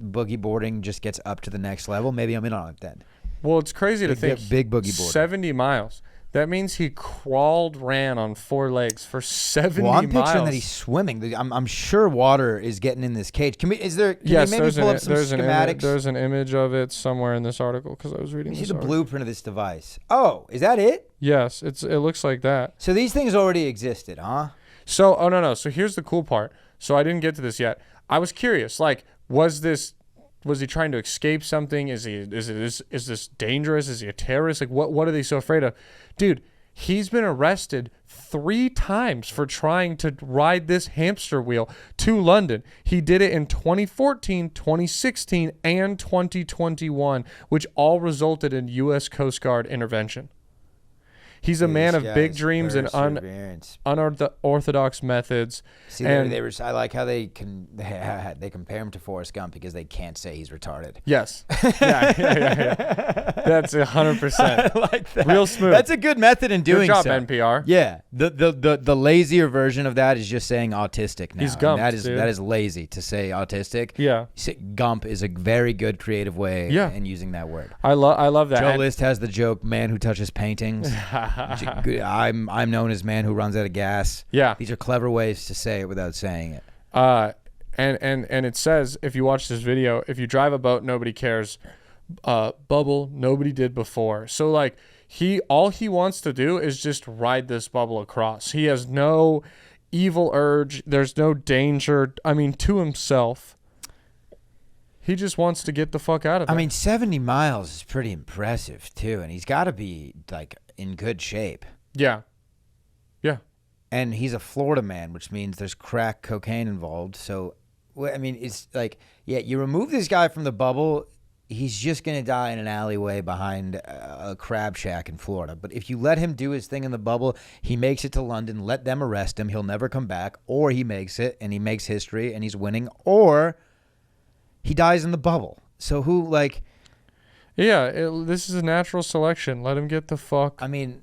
boogie boarding just gets up to the next level. Maybe I'm in on it then. Well, it's crazy to think. Big boogie boarding. 70 miles. That means he ran on 4 legs for 70 miles. Well, I'm picturing that he's swimming. I'm sure water is getting in this cage. Can we maybe pull up some schematics? There's an image of it somewhere in this article because I was reading this. See the blueprint of this device. Oh, is that it? Yes, it looks like that. So these things already existed, huh? So, no. So here's the cool part. So I didn't get to this yet. I was curious. Was he trying to escape something? Is this dangerous? Is he a terrorist? What are they so afraid of? Dude, he's been arrested 3 times for trying to ride this hamster wheel to London. He did it in 2014, 2016, and 2021, which all resulted in U.S. Coast Guard intervention. He's a man of big dreams and unorthodox methods. See, I like how they compare him to Forrest Gump because they can't say he's retarded. Yes. Yeah. That's 100%. I like that. Real smooth. That's a good method in doing so. so. Good job, NPR. Yeah. The lazier version of that is just saying autistic now. He's Gump, that dude. is lazy to say autistic. Yeah. Gump is a very good creative way in using that word. I love that. Joe List has the joke, man who touches paintings. I'm known as man who runs out of gas. Yeah. These are clever ways to say it without saying it. And it says, if you watch this video, if you drive a boat, nobody cares. Bubble, nobody did before. So all he wants to do is just ride this bubble across. He has no evil urge. There's no danger. I mean, to himself. He just wants to get the fuck out of there. I mean, 70 miles is pretty impressive too, and he's got to be in good shape. Yeah. Yeah. And he's a Florida man, which means there's crack cocaine involved. So, I mean, it's you remove this guy from the bubble, he's just going to die in an alleyway behind a crab shack in Florida. But if you let him do his thing in the bubble, he makes it to London, let them arrest him, he'll never come back, or he makes it and he makes history and he's winning, or He dies in the bubble. So who, like... Yeah, this is a natural selection. Let him get the fuck. I mean,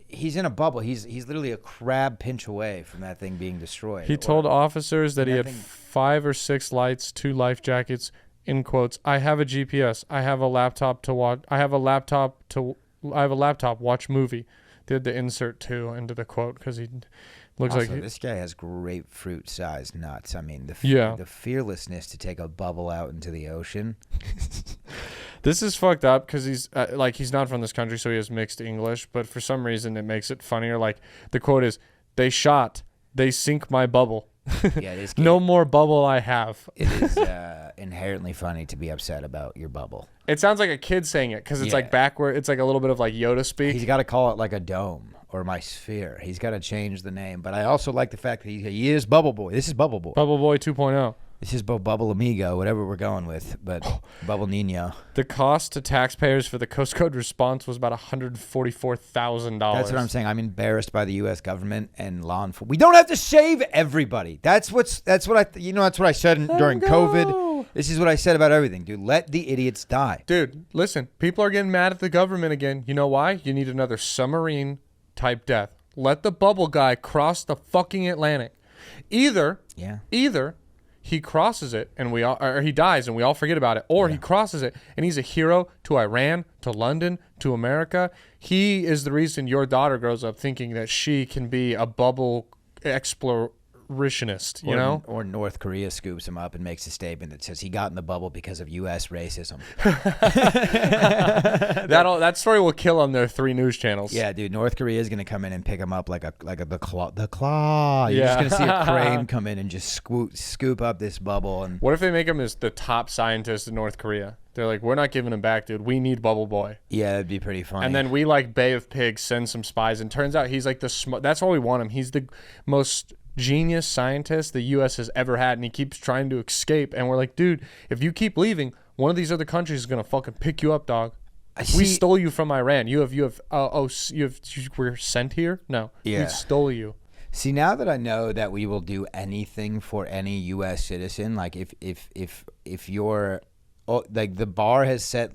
he's in a bubble. He's literally a crab pinch away from that thing being destroyed. He told officers that he had nothing- 5 or 6 lights, 2 life jackets. In quotes, I have a GPS. I have a laptop to watch. I have a laptop. Watch movie. They had to insert 2 into the quote because he looks also, like this guy has grapefruit-sized nuts. I mean, Yeah. the fearlessness to take a bubble out into the ocean. This is fucked up because he's he's not from this country, so he has mixed English. But for some reason, it makes it funnier. Like the quote is, "They shot. They sink my bubble. Yeah, it is. No more bubble I have." It is inherently funny to be upset about your bubble. It sounds like a kid saying it because it's Yeah. like backward. It's like a little bit of like Yoda speak. He's got to call it like a dome or my sphere. He's got to change the name. But I also like the fact that he is Bubble Boy. This is Bubble Boy. Bubble Boy 2.0. This is Bubble Amigo, whatever we're going with. But Bubble Nino. The cost to taxpayers for the Coast Guard response was about $144,000. That's what I'm saying. I'm embarrassed by the U.S. government and law enforcement. We don't have to save everybody. That's what I said during COVID. This is what I said about everything, dude. Let the idiots die. Dude, listen. People are getting mad at the government again. You know why? You need another submarine type death. Let the bubble guy cross the fucking Atlantic. Either he crosses it and or he dies and we all forget about it, or he crosses it and he's a hero to Iran, to London, to America. He is the reason your daughter grows up thinking that she can be a bubble explorationist, you know? Or North Korea scoops him up and makes a statement that says he got in the bubble because of U.S. racism. That story will kill on their 3 news channels. Yeah, dude. North Korea is gonna come in and pick him up like the claw. You're just gonna see a crane come in and just scoop up this bubble. And What if they make him as the top scientist in North Korea? They're like, we're not giving him back, dude. We need Bubble Boy. yeah, that'd be pretty funny. And then we like Bay of Pigs send some spies, and turns out he's like that's why we want him. He's the most genius scientist the U.S. has ever had, and he keeps trying to escape. And we're like, dude, if you keep leaving, one of these other countries is gonna fucking pick you up, dog. We stole you from Iran. You were sent here? No. Yeah. We stole you. See, now that I know that we will do anything for any U.S. citizen, like if you're, like the bar has set,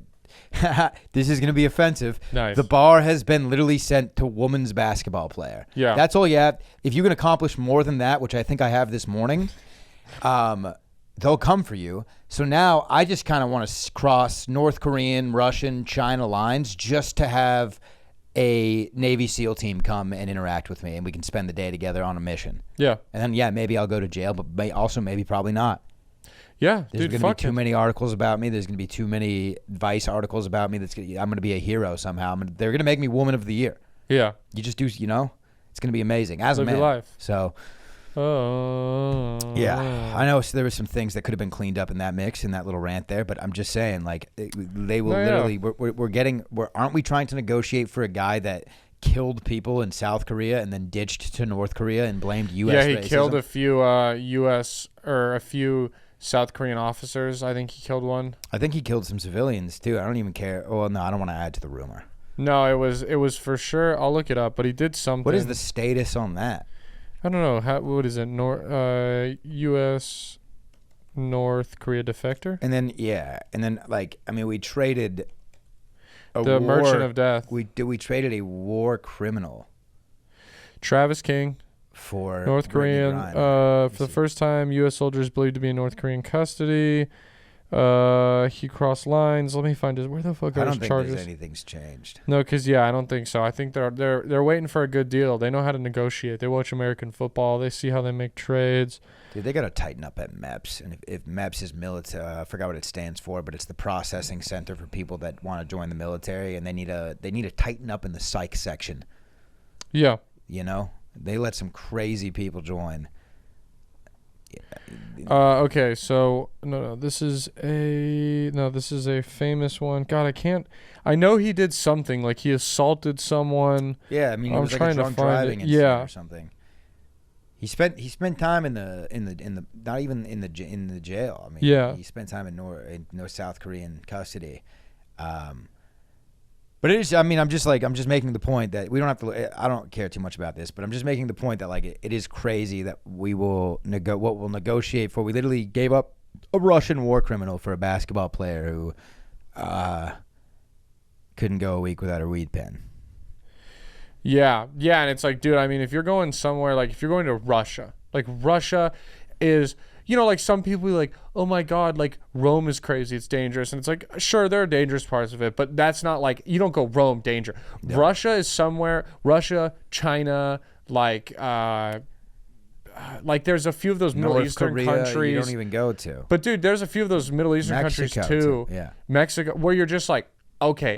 this is going to be offensive. Nice. The bar has been literally sent to women's basketball player. Yeah. That's all you have. If you can accomplish more than that, which I think I have this morning, they'll come for you. So now I just kind of want to cross North Korean, Russian, China lines just to have a Navy SEAL team come and interact with me, and we can spend the day together on a mission. Yeah. And then, yeah, maybe I'll go to jail, but maybe probably not. Yeah, There's dude, going to be too many articles about me. There's going to be too many Vice articles about me. I'm going to be a hero somehow. They're going to make me Woman of the Year. Yeah. You just do, it's going to be amazing as Live a your man. life. So, yeah. I know there were some things that could have been cleaned up in that mix, in that little rant there, but I'm just saying, like, they will literally, aren't we trying to negotiate for a guy that killed people in South Korea and then ditched to North Korea and blamed U.S. Yeah, he racism? killed a few U.S. or a few South Korean officers. I think he killed one. I think he killed some civilians too. I don't even care. Oh no, I don't want to add to the rumor. No, it was for sure. I'll look it up, but he did something. What is the status on that? I don't know. What is it? U.S. North Korea defector? And then like, I mean, we traded The Merchant of Death. We traded a war criminal Travis King, for North Brittany Korean. Griner. For the first time, U.S. soldiers believed to be in North Korean custody. He crossed lines. Let me find his. Where the fuck I are don't his think charges? there's anything's changed. No, because I don't think so. I think they're waiting for a good deal. They know how to negotiate. They watch American football. They see how they make trades. Dude, they got to tighten up at MEPS. And if MEPS is military, I forgot what it stands for, but it's the processing center for people that want to join the military, and they need to tighten up in the psych section. Yeah. They let some crazy people join. Okay, so this is a famous one. God, I know he did something, like he assaulted someone. Yeah, I mean, it I'm was like trying a to drunk find driving it. incident Yeah. or something. He spent time in the not even in the jail. I mean, Yeah. he spent time in North South Korean custody. But it is. I mean, I'm just making the point that we don't have to. I don't care too much about this, but I'm just making the point that like it is crazy that we will what we'll negotiate for. We literally gave up a Russian war criminal for a basketball player who couldn't go a week without a weed pen. Yeah, and it's like, dude, I mean, if you're going somewhere, like if you're going to Russia, like Russia is, like some people be like, oh my God, like Rome is crazy, it's dangerous. And it's like, sure, there are dangerous parts of it, but that's not like, you don't go Rome, danger. Yeah. Russia is somewhere, Russia, China, like there's a few of those Middle Eastern Korea, countries. You don't even go to. But dude, there's a few of those Middle Eastern countries too. Yeah. Mexico, where you're just like, okay,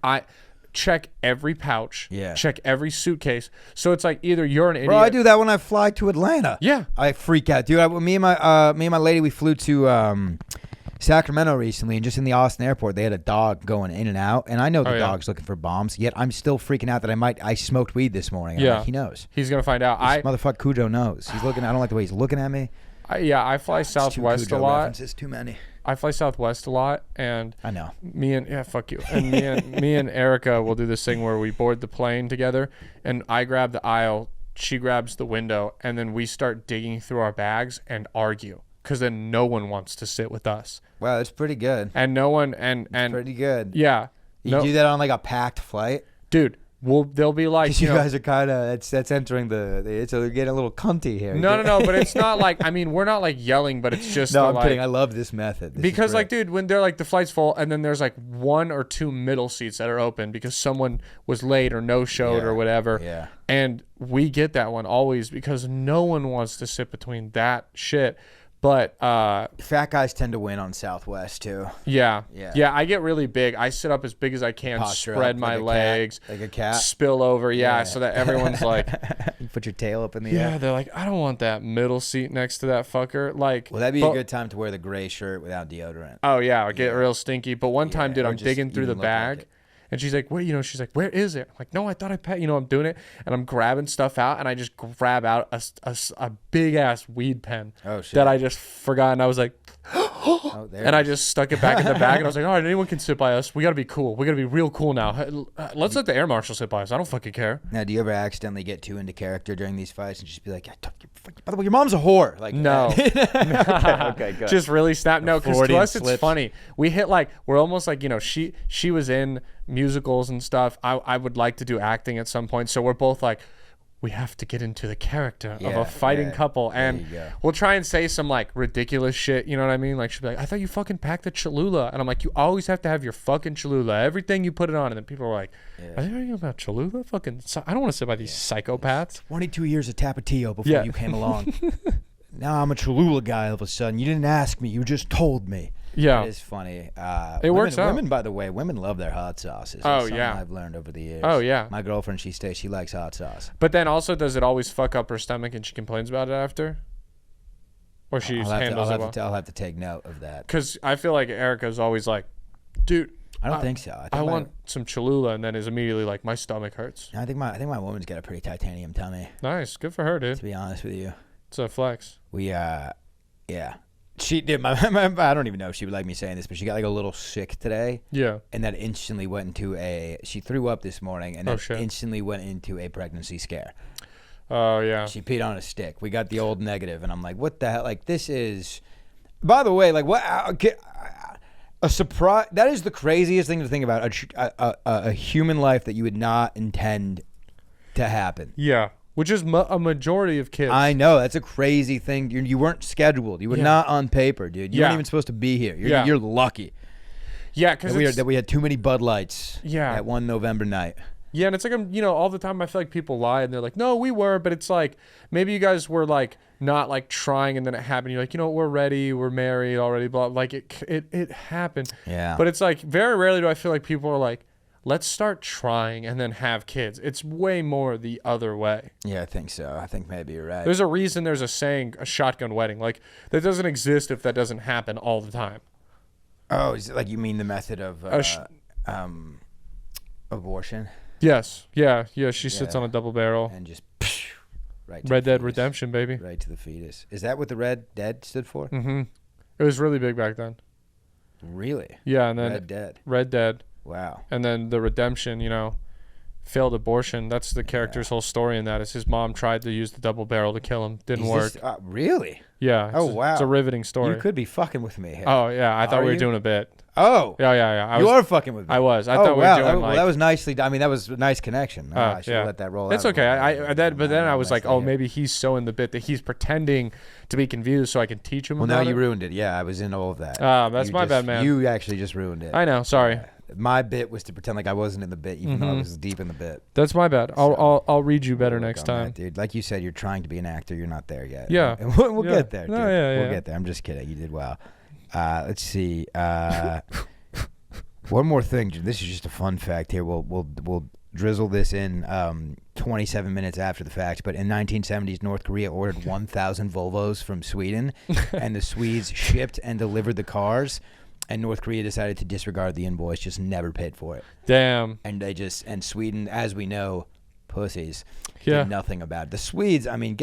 I check every pouch, check every suitcase. So it's like either you're an idiot. Bro, I do that when I fly to Atlanta. Yeah, I freak out, dude. Me and my lady, we flew to Sacramento recently, and just in the Austin airport, they had a dog going in and out, and I know the dog's looking for bombs. Yet I'm still freaking out that I smoked weed this morning. Yeah, like, he knows. He's gonna find out. Motherfucker Cujo knows. He's looking. I don't like the way he's looking at me. I fly Southwest a lot. References, too many. I fly Southwest a lot, and I know. Fuck you. And me and Erica will do this thing where we board the plane together, and I grab the aisle, she grabs the window, and then we start digging through our bags and argue, because then no one wants to sit with us. Wow, that's pretty good. And no one and pretty good. Yeah. You do that on like a packed flight, dude. They'll be like, you guys are kind of that's entering so they're getting a little cunty here. No, but it's not like, I mean, we're not like yelling, but it's just no, I'm kidding. I love this method. Because like, dude, when they're like the flight's full, and then there's like 1 or 2 middle seats that are open because someone was late or no showed or whatever. Yeah. And we get that one always because no one wants to sit between that shit. But fat guys tend to win on Southwest too. Yeah. I get really big. I sit up as big as I can, posture spread up my like legs, like a cat, spill over, so that everyone's like, you put your tail up in the air. Yeah, they're like, I don't want that middle seat next to that fucker. Like, well, that'd be a good time to wear the gray shirt without deodorant. Oh yeah, I get real stinky. But one time, dude, I'm digging through the bag. Like, and she's like, she's like, where is it? I'm like, no, I thought I pat. I'm doing it. And I'm grabbing stuff out. And I just grab out a big ass weed pen. Oh, shit. That I just forgot. And I was like, and I just stuck it back in the bag. And I was like, all right, anyone can sit by us. We got to be cool. We got to be real cool now. Let's let the air marshal sit by us. I don't fucking care. Now, do you ever accidentally get too into character during these fights and just be like, by the way, your mom's a whore? Like, no. Okay, good. Just really snap. No, because to us, it's funny. We hit like, we're almost like, she was in musicals and stuff. I would like to do acting at some point. So we're both like, we have to get into the character of a fighting couple, and we'll try and say some like ridiculous shit. You know what I mean? Like she'll be like, I thought you fucking packed the Cholula. And I'm like, you always have to have your fucking Cholula. Everything you put it on. And then people are like, are they arguing about Cholula? Fucking, I don't want to sit by these psychopaths. 22 years of Tapatio before you came along. Now I'm a Cholula guy all of a sudden. You didn't ask me. You just told me. Yeah. It is funny. It works out. Women, by the way, love their hot sauces. Oh, That's yeah. I've learned over the years. Oh, yeah. My girlfriend, she likes hot sauce. But then also, does it always fuck up her stomach and she complains about it after? Or she handles it well? I'll have to take note of that. Because I feel like Erica's always like, dude. I don't think so. I want some Cholula, and then is immediately like, my stomach hurts. I think my woman's got a pretty titanium tummy. Nice. Good for her, dude. To be honest with you. It's a flex. Yeah. She did. I don't even know if she would like me saying this, but she got like a little sick today. Yeah. And that instantly went into she threw up this morning, and that instantly went into a pregnancy scare. Oh, yeah. She peed on a stick. We got the old negative, and I'm like, what the hell? Like, this is, by the way, like, what? A surprise. That is the craziest thing to think about. A human life that you would not intend to happen. Yeah. Which is a majority of kids. I know. That's a crazy thing. You weren't scheduled. You were not on paper, dude. You weren't even supposed to be here. You're lucky. Yeah, because that we had too many Bud Lights. Yeah. That one November night. Yeah, and it's like, all the time I feel like people lie and they're like, no, we were, but it's like, maybe you guys were like not like trying, and then it happened. You're like, we're ready, we're married already, blah. Like it happened. Yeah. But it's like very rarely do I feel like people are like, let's start trying and then have kids. It's way more the other way. Yeah, I think so. I think maybe you're right. There's a reason there's a saying, a shotgun wedding. Like, that doesn't exist if that doesn't happen all the time. Oh, is it like you mean the method of abortion? Yes. Yeah. She sits on a double barrel. And just right to Red the Dead fetus. Redemption, baby. Right to the fetus. Is that what the Red Dead stood for? Mm-hmm. It was really big back then. Really? Yeah, and then Red Dead. Red Dead. Wow. And then the redemption, failed abortion. That's the character's whole story in that. Is his mom tried to use the double barrel to kill him. Didn't work. Really? Yeah. Oh, wow. It's a riveting story. You could be fucking with me here. Oh yeah, I thought Are we were you? doing a bit. Oh. Yeah. You are fucking with me. I was. I Oh, thought we wow. were doing Well, like. that was nicely. I mean, that was a nice connection. Oh, I should have let that roll. It's out a okay. little bit. But then I was like, messed oh, up here. maybe he's so in the bit that he's pretending to be confused, so I can teach him. Well, now about you it. ruined it. Yeah, I was in all of that. That's You my bad, man. You actually just ruined it. I know. Sorry. My bit was to pretend like I wasn't in the bit, even though I was deep in the bit. That's my bad. I'll read you better Work next on time. that, dude. Like you said, you're trying to be an actor. You're not there yet. Yeah. And we'll Yeah. get there, dude. No, yeah. We'll get there. I'm just kidding. You did well. Let's see. One more thing. This is just a fun fact here. We'll drizzle this in 27 minutes after the fact. But in 1970s, North Korea ordered 1,000 Volvos from Sweden, and the Swedes shipped and delivered the cars. And North Korea decided to disregard the invoice, just never paid for it. Damn. And Sweden, as we know, pussies, Yeah. did nothing about it. The Swedes, I mean,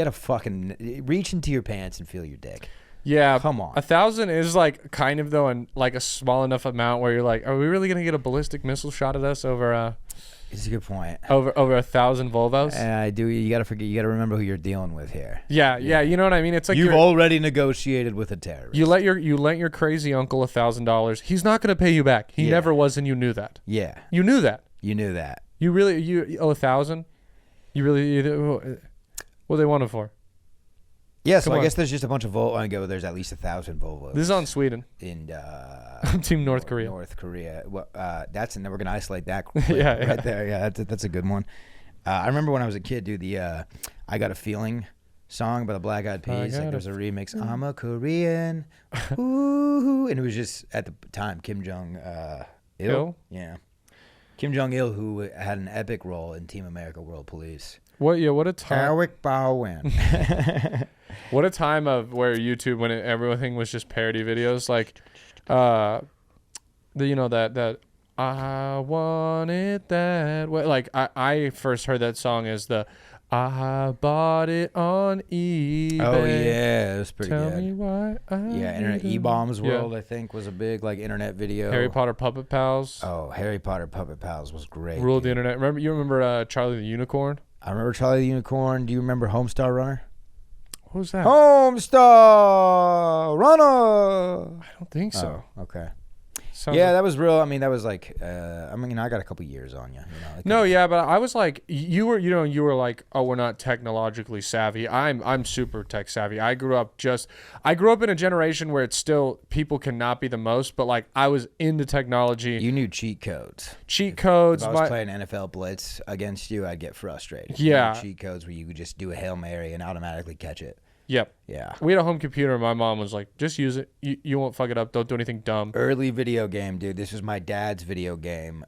reach into your pants and feel your dick. Yeah. Come on. 1,000 is like kind of though, and like a small enough amount where you're like, are we really gonna get a ballistic missile shot at us over It's a good point. over 1,000 Volvos? You gotta forget. You gotta remember who you're dealing with here. Yeah. You know what I mean? It's like You've already negotiated with a terrorist. you lent your crazy uncle $1,000. He's not gonna pay you back. He Yeah. never was, and you knew that. Yeah, You knew that. you knew that. You owe 1,000. What they want it for? Yeah, so Come I on. guess there's just a bunch of there's at least 1,000 Volvos. This is on Sweden. in Team North Korea. North Korea. Well, and then we're gonna isolate that. Yeah, right there. Yeah, that's a good one. I remember when I was a kid, dude. The "I Got a Feeling" song by the Black Eyed Peas. Like, there was a remix. I'm a Korean, ooh, and it was just at the time Kim Jong Il. Il? Yeah, Kim Jong Il, who had an epic role in Team America: World Police. What a time. Eric Bowen. What a time of where YouTube, when everything was just parody videos, like that I want it that way. Like I first heard that song as the I bought it on eBay. Oh yeah, it was pretty Tell good. me why Internet didn't- E-Bombs Yeah. World, I think, was a big like internet video. Harry Potter Puppet Pals Oh, Harry Potter Puppet Pals was great. ruled the dude. internet. Remember Charlie the Unicorn? I remember Charlie the Unicorn. Do you remember Homestar Runner? What was that? Homestar Runner. I don't think so. Oh, okay. Sounds Yeah, like- that was real. I mean, that was like, I got a couple years on you. Like, No, yeah, but I was like, you were like, oh, we're not technologically savvy. I'm super tech savvy. I grew up in a generation where it's still people cannot be the most, but like I was into technology, you knew cheat codes. cheat codes. If I was playing NFL Blitz against you, I'd get frustrated. Yeah. You knew cheat codes where you could just do a Hail Mary and automatically catch it. Yep. Yeah. We had a home computer, and my mom was like, just use it. You won't fuck it up. Don't do anything dumb. Early video game, dude. This was my dad's video game,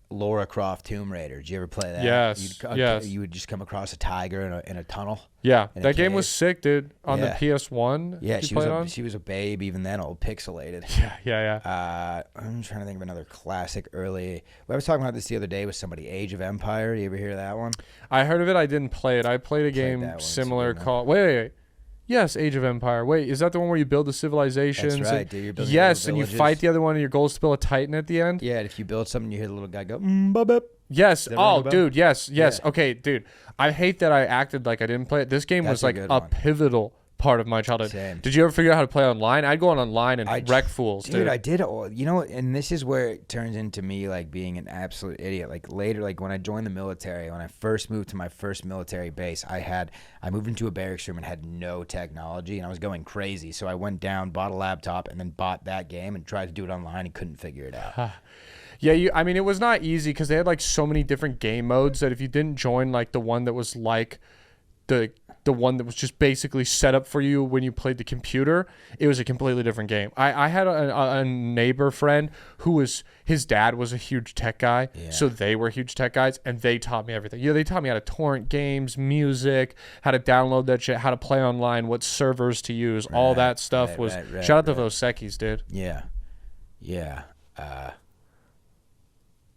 Lara Croft Tomb Raider. Did you ever play that? Yes, yes. You would just come across a tiger in a tunnel. Yeah, In a that game was cave. sick, dude. On Yeah. the PS1. Yeah, you she played on? was a babe even then, all pixelated. Yeah. I'm trying to think of another classic early. I was talking about this the other day with somebody. Age of Empire. You ever hear that one? I heard of it. I didn't play it. I played a game that one. similar It's a good called. Wait. Yes, Age of Empire. Wait, is that the one where you build the civilizations? That's right, and- dude. You're building yes, little and you villages. fight the other one, and your goal is to build a Titan at the end. Yeah, and if you build something, you hear the little guy go, Yes. that ring Oh, a bell? dude. Yes. Yeah. Okay, dude. I hate that I acted like I didn't play it. This game That's was a like good a one. pivotal part of my childhood. Same. Did you ever figure out how to play online? I'd go online and wreck fools, dude. Dude, I did. You know, and this is where it turns into me like being an absolute idiot. Like later, like when I joined the military, when I first moved to my first military base, I moved into a barracks room and had no technology, and I was going crazy. So I went down, bought a laptop, and then bought that game and tried to do it online and couldn't figure it out. Yeah, I mean, it was not easy because they had like so many different game modes that if you didn't join like the one that was like the one that was just basically set up for you when you played the computer, it was a completely different game. I had a neighbor friend his dad was a huge tech guy, so they were huge tech guys, and they taught me everything. They taught me how to torrent games, music, how to download that shit, how to play online, what servers to use, all that stuff was. Shout out to those Sekis, dude. Yeah.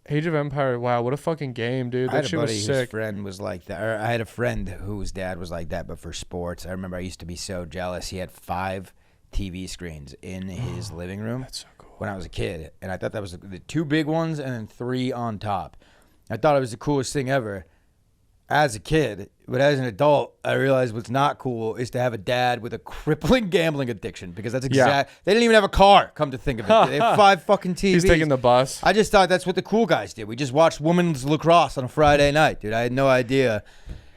Age of Empire, wow, what a fucking game, dude. I That had a shit buddy was whose sick. friend was like that. Or I had a friend whose dad was like that, but for sports. I remember I used to be so jealous. He had 5 TV screens in his living room That's so cool. when I was a kid, and I thought that was the 2 big ones and then 3 on top. I thought it was the coolest thing ever as a kid. But as an adult, I realized what's not cool is to have a dad with a crippling gambling addiction, because that's exact. They didn't even have a car, come to think of it. They have 5 fucking TVs. He's taking the bus. I just thought that's what the cool guys did. We just watched women's lacrosse on a Friday night, dude. I had no idea.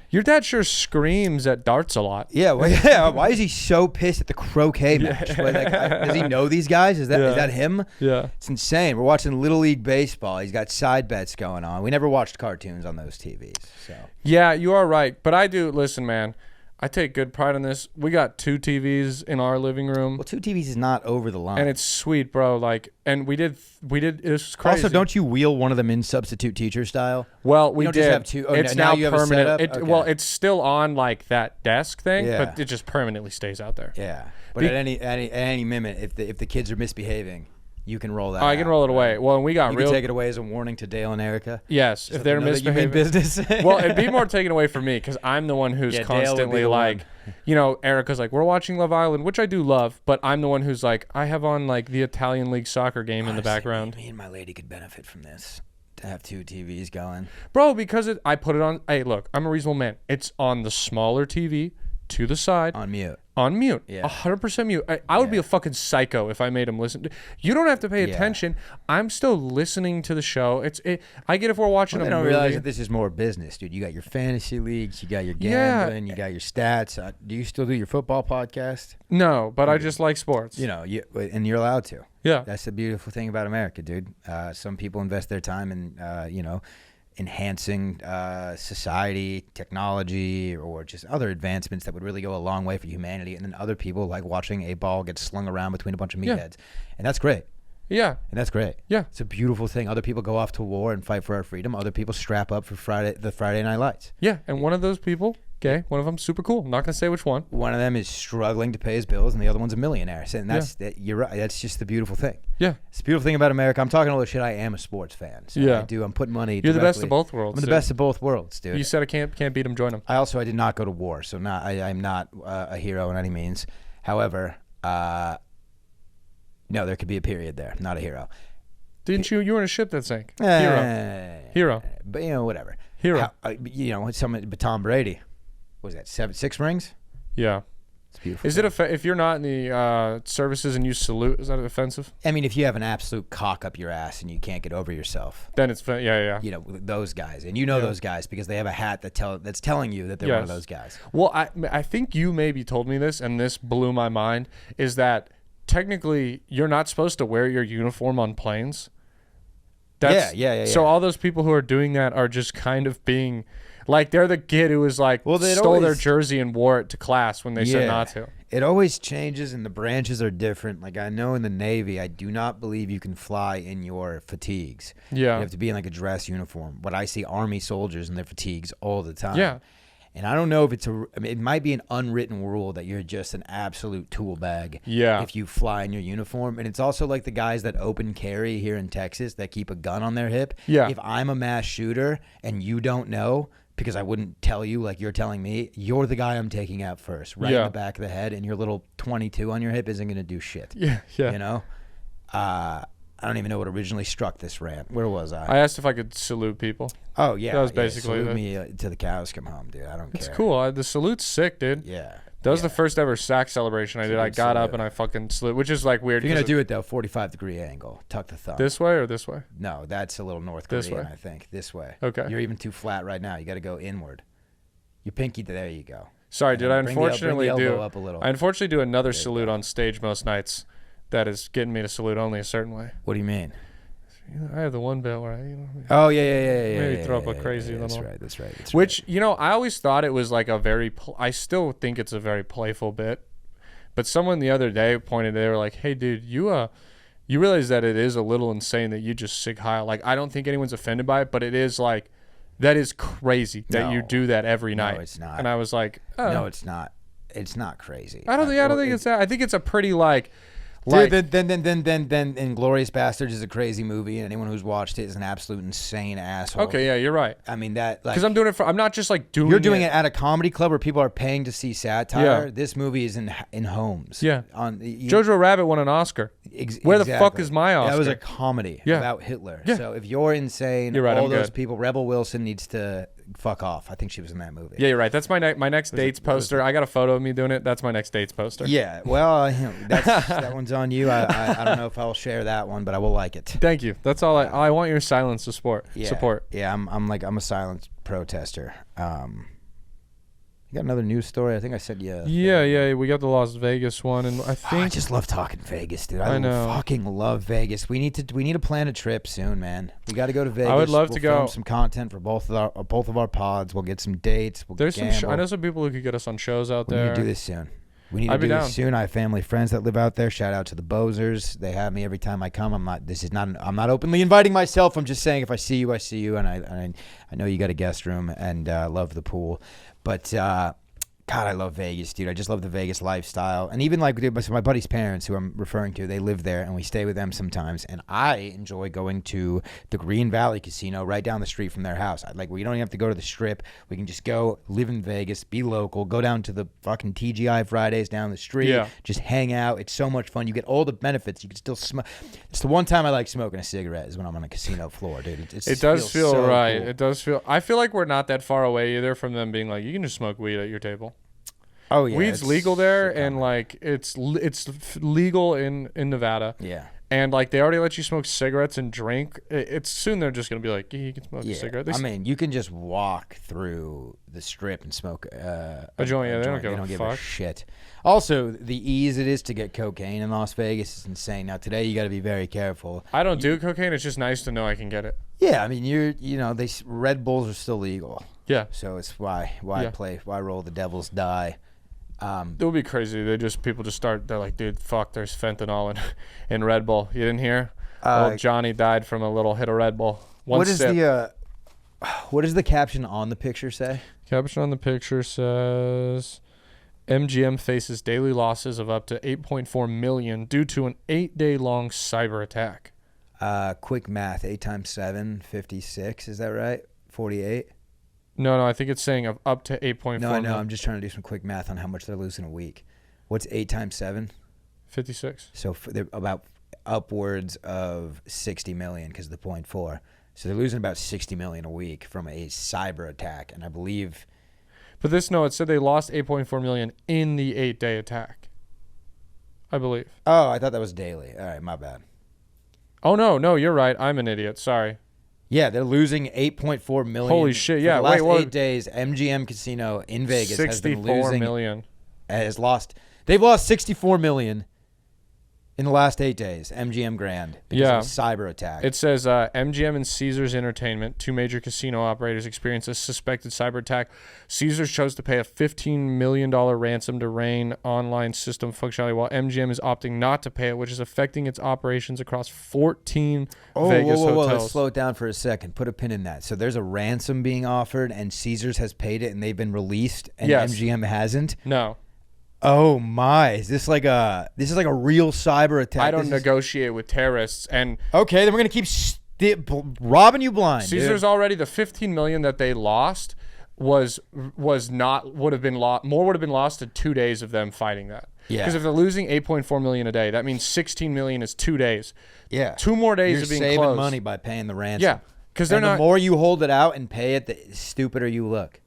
Your dad sure screams at darts a lot. Yeah, well, yeah. Why is he so pissed at the croquet match? Like, does he know these guys? Is that him? Yeah. It's insane. We're watching Little League Baseball. He's got side bets going on. We never watched cartoons on those TVs. So Yeah, you are right. But I do, listen, man, I take good pride in this. We got 2 TVs in our living room. well, 2 TVs is not over the line. And it's sweet, bro. Like, and we did, it was crazy. Also, don't you wheel one of them in substitute teacher style? Well, we don't did. just have 2. Oh, it's now now you have a permanent. setup? Okay. Well, it's still on like that desk thing, Yeah. but it just permanently stays out there. Yeah, but at any minute, if the kids are misbehaving, you can roll that. I can roll it away. Well, and we got You real. can take it away as a warning to Dale and Erica. Yes, if they're Know that you mean misbehaving. business. Well, it'd be more taken away from me because I'm the one who's Yeah, Dale would be constantly the like, one. Erica's like, we're watching Love Island, which I do love, but I'm the one who's like, I have on like the Italian League soccer game in the Honestly, background. Me and my lady could benefit from this. To have 2 TVs going. Bro, because I put it on. Hey, look, I'm a reasonable man. It's on the smaller TV to the side. On mute. On mute. Yeah. 100% mute. I would be a fucking psycho if I made him listen. You don't have to pay attention. I'm still listening to the show. I get if we're watching They a don't movie. realize that this is more business, dude. You got your fantasy leagues, you got your Yeah. gambling, you got your stats. Do you still do your football podcast? No, but I just like sports. You know, and you're allowed to. Yeah. That's the beautiful thing about America, dude. Some people invest their time in, enhancing society, technology, or just other advancements that would really go a long way for humanity. And then other people like watching a ball get slung around between a bunch of meatheads. And that's great. Yeah. And that's great. Yeah. It's a beautiful thing. Other people go off to war and fight for our freedom. Other people strap up for the Friday Night Lights. Yeah. And one of those people, okay, one of them super cool. I'm not going to say which one. One of them is struggling to pay his bills, and the other one's a millionaire. And you're right. That's just the beautiful thing. Yeah. It's the beautiful thing about America. I'm talking all this shit. I am a sports fan. So Yeah. I'm putting money. You're the best directly- of both worlds. I'm the dude. best of both worlds, dude. You said I can't beat him, join him. I did not go to war, so I'm not a hero in any means. However, no, there could be a period there. Not a hero. Didn't you? You were in a ship that sank. Hero. But whatever. Hero. But Tom Brady, what was that 6 rings? Yeah. It's beautiful. Is it if you're not in the services and you salute, is that offensive? I mean, if you have an absolute cock up your ass and you can't get over yourself, Then it's yeah. those guys, and those guys because they have a hat that's telling you that they're one of those guys. Well, I think you maybe told me this, and this blew my mind, is that technically you're not supposed to wear your uniform on planes. Yeah. So all those people who are doing that are just kind of being like, they're the kid who was like, stole their jersey and wore it to class when they said not to. It always changes, and the branches are different. Like, I know in the Navy, I do not believe you can fly in your fatigues. Yeah. You have to be in like a dress uniform. But I see Army soldiers in their fatigues all the time. Yeah. And I don't know if it might be an unwritten rule that you're just an absolute tool bag if you fly in your uniform. And it's also like the guys that open carry here in Texas that keep a gun on their hip. Yeah. If I'm a mass shooter and you don't know, because I wouldn't tell you like you're telling me, you're the guy I'm taking out first, right in the back of the head, and your little 22 on your hip isn't going to do shit. Yeah. You know? I don't even know what originally struck this rant. Where was I? I asked if I could salute people. Oh, yeah. That was basically salute me to the cows come home, dude. I don't care. It's cool. The salute's sick, dude. Yeah. That was the first ever sack celebration I did. I got up and I fucking salute, which is like weird. If you're going to do it, though, 45-degree angle. Tuck the thumb. This way or this way? No, that's a little North This Korean, way. I think. This way. Okay. You're even too flat right now. You got to go inward. Your pinky, there you go. Sorry, dude. I Bring the unfortunately elbow up a little. I unfortunately do another salute on stage most nights. That is getting me to salute only a certain way. What do you mean? I have the one bit where Oh, yeah. Maybe throw up a crazy That's little- right. That's right. Which, I always thought it was like a very, I still think it's a very playful bit. But someone the other day they were like, hey, dude, you realize that it is a little insane that you just sig heil. Like, I don't think anyone's offended by it, but it is like, that is crazy that you do that every night. No, it's not. And I was like, oh. No, it's not. It's not crazy. I don't think it's that. I think it's a pretty like Like, Dude, then Inglourious Bastards is a crazy movie, and anyone who's watched it is an absolute insane asshole. okay, yeah, you're right. I mean that like Because I'm doing it for. I'm not just like doing. you're doing it at a comedy club where people are paying to see satire. Yeah. This movie is in homes. Yeah. On Jojo Rabbit won an Oscar. Where the fuck is my Oscar? That was a comedy Yeah. about Hitler. Yeah. So if you're insane, You're right, all I'm those good. people, Rebel Wilson needs to fuck off. I think she was in that movie. Yeah, you're right. That's my next dates poster. I got a photo of me doing it. That's my next dates poster. Yeah. Well, that one's on you. I don't know if I'll share that one, but I will like it. Thank you. That's all I want your silence to support. Yeah, I'm a silent protester. You got another news story? I think I said yeah. Yeah. We got the Las Vegas one, and I think I just love talking Vegas, dude. I know. Fucking love Vegas. We need to plan a trip soon, man. We got to go to Vegas. I would love We'll to go. film some content for both of our pods. We'll get some dates. We'll there's some. gamble. I know some people who could get us on shows out We there. need to do this soon. We need I'd to be do down. this soon. I have family friends that live out there. Shout out to the Bozers. They have me every time I come. I'm not openly inviting myself. I'm just saying if I see you, I see you. And I know you got a guest room and love the pool. But God, I love Vegas, dude. I just love the Vegas lifestyle. And even like dude, my buddy's parents, who I'm referring to, they live there and we stay with them sometimes. And I enjoy going to the Green Valley Casino right down the street from their house. We don't even have to go to the Strip. We can just go live in Vegas, be local, go down to the fucking TGI Fridays down the street, Yeah. just hang out. It's so much fun. You get all the benefits. You can still smoke. It's the one time I like smoking a cigarette is when I'm on a casino floor, dude. It does feel so right. cool. It does feel. I feel like we're not that far away either from them being like, you can just smoke weed at your table. Oh yeah, Weed's it's legal there, shit and common. like it's legal in Nevada. Yeah. And like they already let you smoke cigarettes and drink. It's soon they're just gonna be like, yeah, you can smoke a cigarette. They I mean, you can just walk through the Strip and smoke a joint. Yeah, they don't give a fuck. shit. Also, the ease it is to get cocaine in Las Vegas is insane. Now, today you got to be very careful. I don't do cocaine. It's just nice to know I can get it. Yeah, I mean, Red Bulls are still legal, Yeah, so it's why Yeah. why roll the devil's die. it would be crazy. People just start. They're like, dude, fuck. There's fentanyl in Red Bull. You didn't hear? Old Johnny died from a little hit of Red Bull. What is the caption on the picture say? Caption on the picture says, MGM faces daily losses of up to $8.4 million due to an 8-day-long cyber attack. Quick math: 8 times 7, 56. Is that right? 48. No, I think it's saying of up to 8.4 No, I know. million. I'm just trying to do some quick math on how much they're losing a week. What's 8 times 7? 56. So they're about upwards of 60 million because of the 0.4. So they're losing about 60 million a week from a cyber attack, and I believe. But it said they lost 8.4 million in the 8-day attack. I believe. Oh, I thought that was daily. All right, my bad. Oh no, you're right. I'm an idiot. Sorry. Yeah, they're losing 8.4 million. Holy shit, For yeah, the last wait, what? 8 days, MGM Casino in Vegas has been 64 losing. million. They've lost 64 million in the last 8 days. MGM Grand because Yeah. of a cyber attack. It says MGM and Caesars Entertainment, two major casino operators, experienced a suspected cyber attack. Caesars chose to pay a $15 million ransom to Rain online system functionality, while MGM is opting not to pay it, which is affecting its operations across 14 Vegas whoa, hotels. let's slow it down for a second. Put a pin in that. So there's a ransom being offered, and Caesars has paid it, and they've been released, and Yes. MGM hasn't. No, Oh my! Is this like a real cyber attack? I don't This is- negotiate with terrorists. And Okay, then we're gonna keep robbing you blind. Caesars dude. already, the $15 million that they lost would have been lost in 2 days of them fighting that. Yeah. Because if they're losing 8.4 million a day, that means 16 million is 2 days. Yeah. 2 more days You're of being saving closed. money by paying the ransom. Yeah, because they're And not the more you hold it out and pay it, the stupider you look.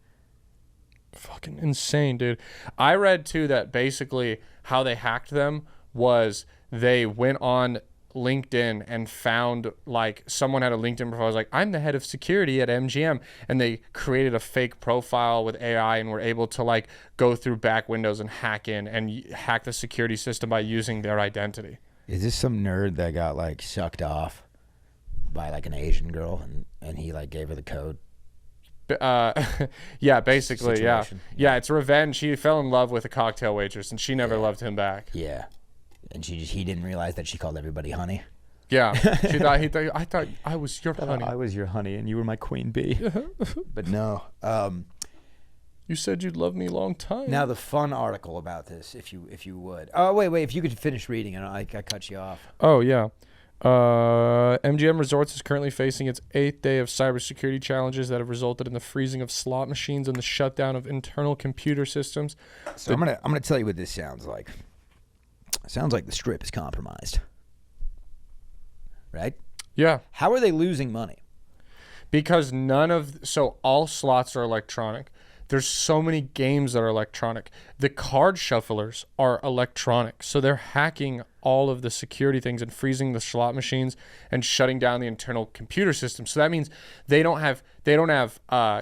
fucking insane, dude. I read too that basically how they hacked them was they went on LinkedIn and found like someone had a LinkedIn profile. Was like, I'm the head of security at MGM, and they created a fake profile with AI and were able to like go through back windows and hack in and hack the security system by using their identity. Is this some nerd that got like sucked off by like an Asian girl and he like gave her the code? Yeah, basically, yeah. Situation. Yeah, it's revenge. He fell in love with a cocktail waitress, and she never loved him back. Yeah. And he didn't realize that she called everybody honey. Yeah, I thought I was your honey. I was your honey and you were my queen bee. But no. You said you'd love me a long time. Now the fun article about this, if you would. Oh wait, if you could finish reading it, I cut you off. Oh yeah. MGM Resorts is currently facing its 8th day of cybersecurity challenges that have resulted in the freezing of slot machines and the shutdown of internal computer systems. So I'm gonna tell you what this sounds like. It sounds like the Strip is compromised. Right? Yeah, How are they losing money? because all slots are electronic. There's so many games that are electronic. The card shufflers are electronic. So they're hacking all of the security things and freezing the slot machines and shutting down the internal computer system. So that means they don't have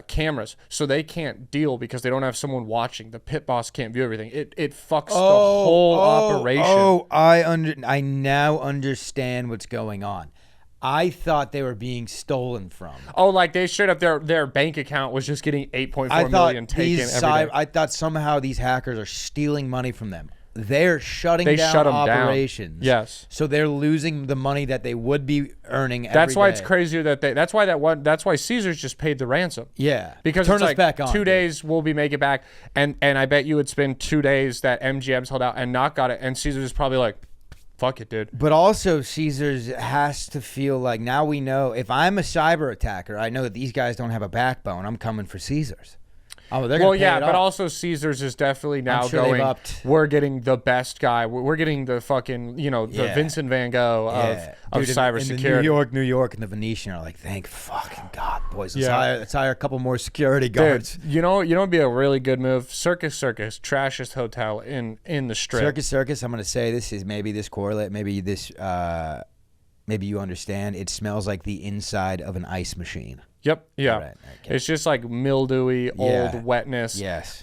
cameras. So they can't deal because they don't have someone watching. The pit boss can't view everything. It fucks the whole operation. I now understand what's going on. I thought they were being stolen from. Oh, like they straight up their bank account was just getting 8.4 million taken every day. I thought somehow these hackers are stealing money from them. They're shutting down shut 'em down. operations. Yes. So they're losing the money that they would be earning every That's why day. it's crazier that's why Caesars just paid the ransom. Yeah. Because Turn it's us like back on, 2 dude. days we'll be making back, and I bet you it's been 2 days that MGM's held out and not got it, and Caesars is probably like, fuck it, dude. But also, Caesars has to feel like now we know if I'm a cyber attacker, I know that these guys don't have a backbone. I'm coming for Caesars. Oh, they're Well, gonna pay yeah, it but off. also Caesars is definitely now sure they've going. upped. We're getting the best guy. We're getting the fucking the Yeah. Vincent Van Gogh of Dude, cybersecurity. in New York, and the Venetian are like, thank fucking God, boys. Yeah. Let's hire a couple more security guards. Dude, you know it'd be a really good move. Circus, trashiest hotel in the Strip. Circus. I'm gonna say this is maybe this correlate. Maybe this. Maybe you understand. It smells like the inside of an ice machine. Yep. Yeah. Right, okay. It's just like mildewy, Yeah. old wetness. Yes.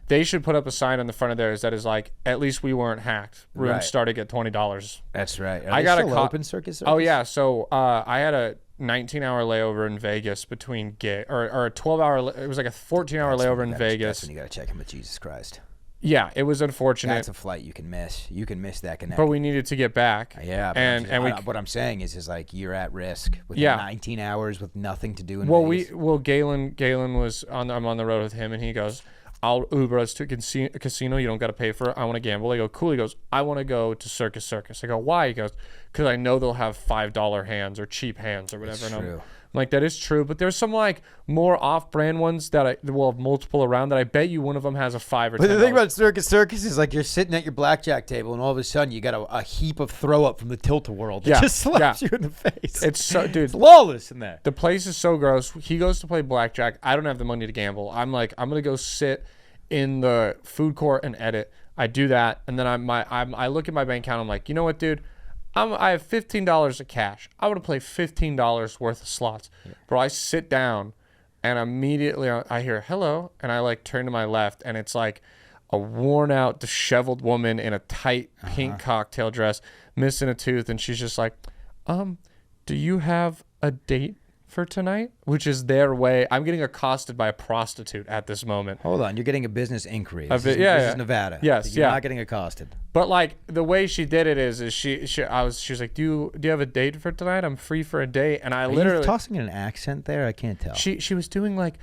They should put up a sign on the front of theirs that is like, at least we weren't hacked. Rooms Right. started at $20. That's right. Are I they got still a open Circus. Oh yeah. So I had a 19-hour layover in Vegas between or a 12-hour. It was like a 14-hour layover in Vegas. That's when you gotta check in with Jesus Christ. Yeah, it was unfortunate, That's a flight you can miss. You can miss that connection. but we needed to get back. Yeah, but what I'm saying is like you're at risk with 19 hours with nothing to do in Vegas. Galen was I'm on the road with him, and he goes, I'll Uber us to a casino. You don't got to pay for it. I want to gamble. I go, cool. He goes, I want to go to Circus. I go, why? He goes, because I know they'll have $5 hands or cheap hands or whatever. That's And true. I'm like, that is true, but there's some like more off-brand ones that will have multiple around that I bet you one of them has a $5 or $10. But the thing about Circus is like you're sitting at your blackjack table and all of a sudden you got a heap of throw up from the tilt-a-whirl that Yeah, just slaps yeah. you in the face. It's so, dude. It's lawless in there. The place is so gross. He goes to play blackjack. I don't have the money to gamble. I'm like, I'm gonna go sit in the food court and edit. I do that, and then I look at my bank account. I'm like, you know what, dude? I have $15 of cash. I want to play $15 worth of slots. Yeah. Bro, I sit down, and immediately I hear hello, and I like turn to my left, and it's like a worn out, disheveled woman in a tight pink cocktail dress, missing a tooth, and she's just like, do you have a date for tonight? Which is their way. I'm getting accosted by a prostitute at this moment. Hold on, you're getting a business inquiry. This This is Nevada. Yes, you're yeah. not getting accosted. But like the way she did it is she was like, do you have a date for tonight? I'm free for a date, and I Are literally you tossing in an accent there? I can't tell. she was doing like